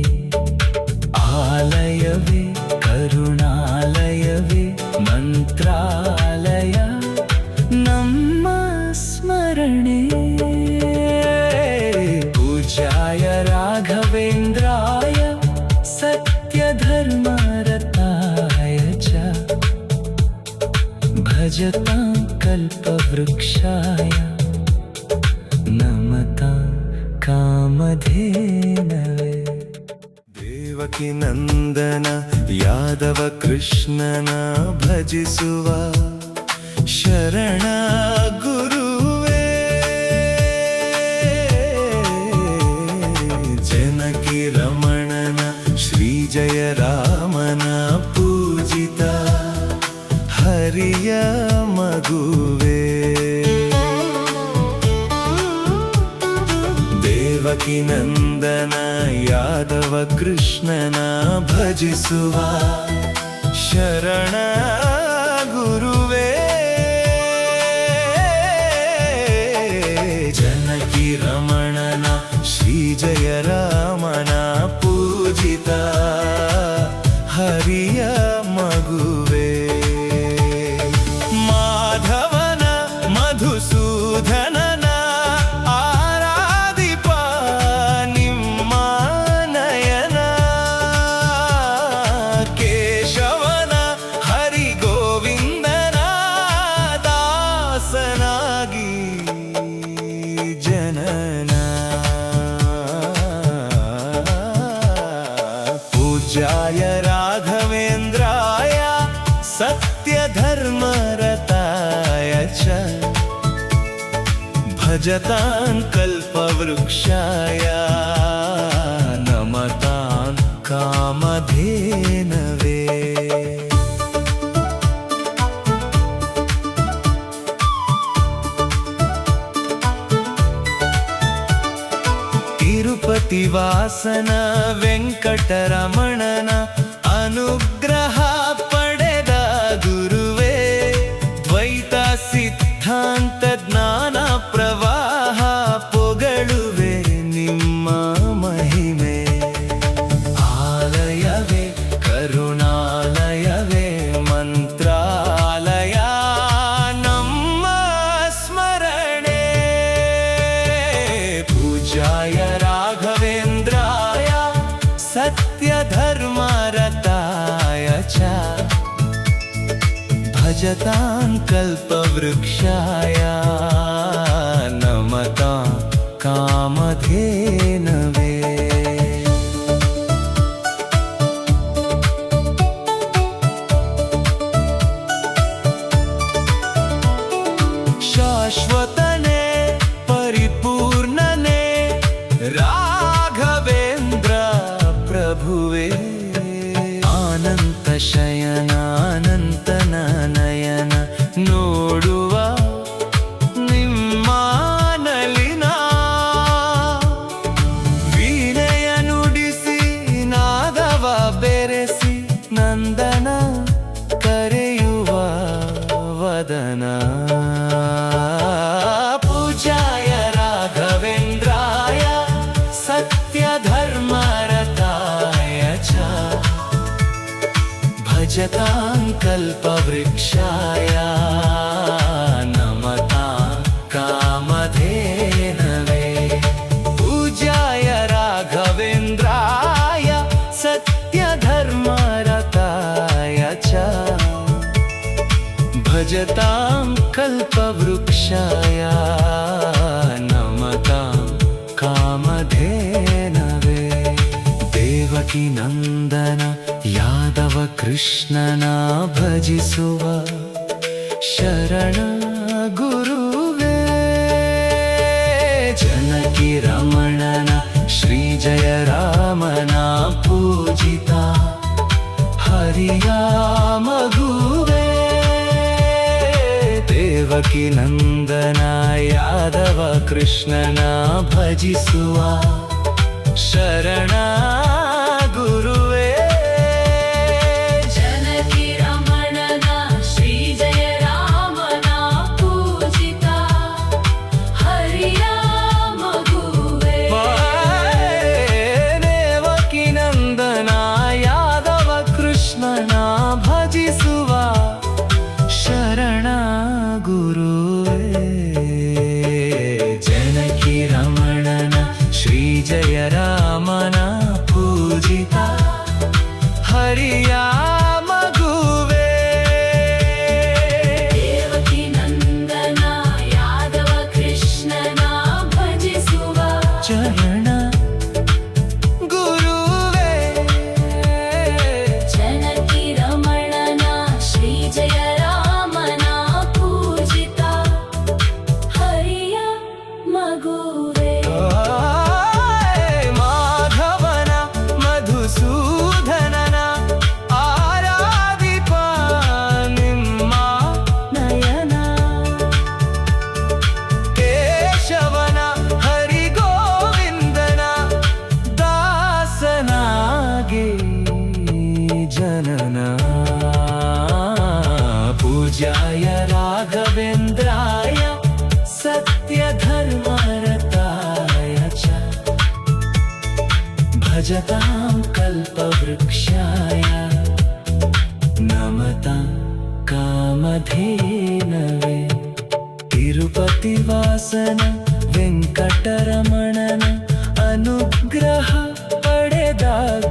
ಆಲಯವೇ ಕರುಣಾಲಯವೇ ಮಂತ್ರಾಲಯ ನಮ್ಮ ಸ್ಮರಣೆ ಪೂಜ್ಯಾಯ ರಾಘವೇಂದ್ರಾಯ ಸತ್ಯ ಧರ್ಮರತಾಯ ಚ ಭಜತಾಂ ಕಲ್ಪವೃಕ್ಷಾಯ ನಮತಾಂ ಕಾಮಧೇನವೇ ದೇವಕಿ ನಂದನ ಯಾದವ ಕೃಷ್ಣನ ಭಜಿಸುವ ಶರಣ ಗುರುವೇ ಜನಕಿ ರಮಣನ ಶ್ರೀ ಜಯ ರಾಮನ ಪೂಜಿತ ಹರಿಯ ಮಗುವೇ ದೇವಕಿ ನಂದನ ಯಾದವ ಕೃಷ್ಣನ ಭಜಿಸುವ ಶರಣ ಗುರುವೇ ಜನಕಿ ರಮಣನ ಶ್ರೀ ಜಯ ರಾಮನ ಪೂಜಿತ ಹರಿಯ ಮಗುವೇ ಮಾಧವನ ಮಧುಸೂದನನ ಆರಾಧಿಪ ನಿಮ್ಮ ನಯನ ಕೇಶವನ ಹರಿಗೋವಿಂದನ ದಾಸನಾಗಿ ಜನನ ಪೂಜ್ಯಾಯ ರಾಘವೇಂದ್ರಾಯ ಸತ್ಯ ಧರ್ಮರತಾಯ ಚ ಭಜತಾಂ ಕಲ್ಪವೃಕ್ಷಾಯ ನಮತಾಂ ಕಾಮಧೇನವೇ ತಿರುಪತಿ ವಾಸನ ವೆಂಕಟರಮಣನ ಅನುಗ್ರಹ ಪಡೆದ ಗುರುವೇ ದ್ವೈತ ಸಿದ್ಧಾಂತ ಜ್ಞಾನ ಪ್ರವಾಹ ಪೊಗಳುವೆ ನಿಮ್ಮ ಮಹಿಮೆ ಆಲಯವೇ ಕರುಣಾಲಯವೇ ಮಂತ್ರಾಲಯ ನಮ್ಮ ಸ್ಮರಣೆ ಪೂಜ್ಯಾಯ ರಾಘವೇಂದ್ರಾಯ ಸತ್ಯ ಧರ್ಮರತಾಯ ಚ ಭಜತಾಂ ಕಲ್ಪವೃಕ್ಷಾಯ ನಮತಾಂ ಕಾಮಧೇನವೇ ಶಾಶ್ವತನೇ ಪರಿಪೂರ್ಣನೇ ರಾಘವೇಂದ್ರ ಪ್ರಭುವೇ ಆನಂತ ಶಯನ ಅನಂತನ ನಯನ ನೋಡುವ ನಿಮ್ಮ ನಲಿನ ವೀಣೆಯ ನುಡಿಸಿ ನಾದವ ಬೆರೆಸಿ ನಂದನ ಕರೆಯುವ ವದನ ಪೂಜ್ಯಾಯ ರಾಘವೇಂದ್ರಾಯ ಸತ್ಯ ಧರ್ಮರತಾಯ ಚ भजतां कल्पवृक्षाय नमतां कामधेनवे पूज्याय राघवेन्द्राय सत्यधर्मरताय च भजतां कल्पवृक्षाय नमतां कामधेनवे देवकी नंदन यादव कृष्णನ ಭಜಿಸುವ ಶರಣ ಗುರುವೇ ಜನಕಿ ರಮಣನ ಶ್ರೀ ಜಯ ರಾಮನ ಪೂಜಿತ ಹರಿಯ ಮಗುವೇ ದೇವಕಿ ನಂದನ ಯಾದವ ಕೃಷ್ಣನ ಭಜಿಸುವ ಶರಣ ಗುರುವೇ ಜನಕಿ ರಮಣನ ಶ್ರೀ ಜಯ ರಾಮನ ಪೂಜಿತ ಹರಿಯ ಮಗುವೇ ದೇವಕಿ ನಂದನ ಯಾದವ ಕೃಷ್ಣನ ಭಜಿಸುವ ಶರಣ ಗುರುವೇ ಜನಕಿ ರಮಣನ ಶ್ರೀ ಜಯ ರಾಮನ ಪೂಜಿತ ಹರಿಯ ಮಗುವೇ ದೇವಕಿ ನಂದನ ಯಾದವ ಕೃಷ್ಣನ ಭಜಿಸುವ ಚರಣ ಗುರುವೇ ಜನಕಿ ರಮಣನ ಶ್ರೀ ಜಯ ರಾಮನ ಪೂಜಿತ ಹರಿಯ ಮಗುವೇ ಮಾಧವನ ಮಧುಸೂದನನ ಆರಾಧಿಪ ನಿಮ್ಮ ನಯನ ಕೇಶವನ ಹರಿಗೋವಿಂದನ ದಾಸನಾಗಿ ಜನನ ಪೂಜ್ಯಾಯ ರಾಘವೇಂದ್ರಾಯ सत्यधर्मरताय च भजतां कल्पवृक्षाय नमतां कामधेनवे तिरुपतिवासन ವೆಂಕಟರಮಣನ ಅನುಗ್ರಹ ಪಡೆದ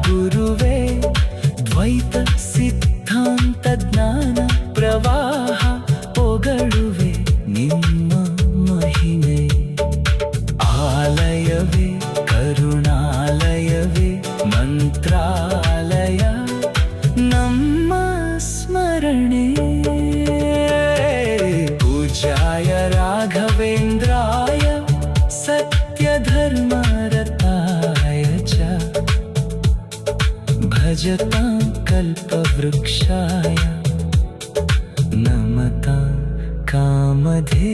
ಗುರುವೇ ದ್ವೈತ ಸಿದ್ಧಾಂತ ಜ್ಞಾನ ಪ್ರವಾಹ ಪೊಗಳುವೆ ನಿಮ್ಮ ಮಹಿಮೆ ಆಲಯವೇ ಕರುಣಾಲಯವೇ ಮಂತ್ರಾಲಯ ನಮ್ಮ ಸ್ಮರಣೆ ಪೂಜ್ಯಾಯ ರಾಘವೇಂದ್ರಾಯ ಸತ್ಯಧರ್ಮರತಾಯ ಚ ಭಜತಾಂ ಕಲ್ಪವೃಕ್ಷಾಯ ನಮತಾಂ ಕಾಮಧೇ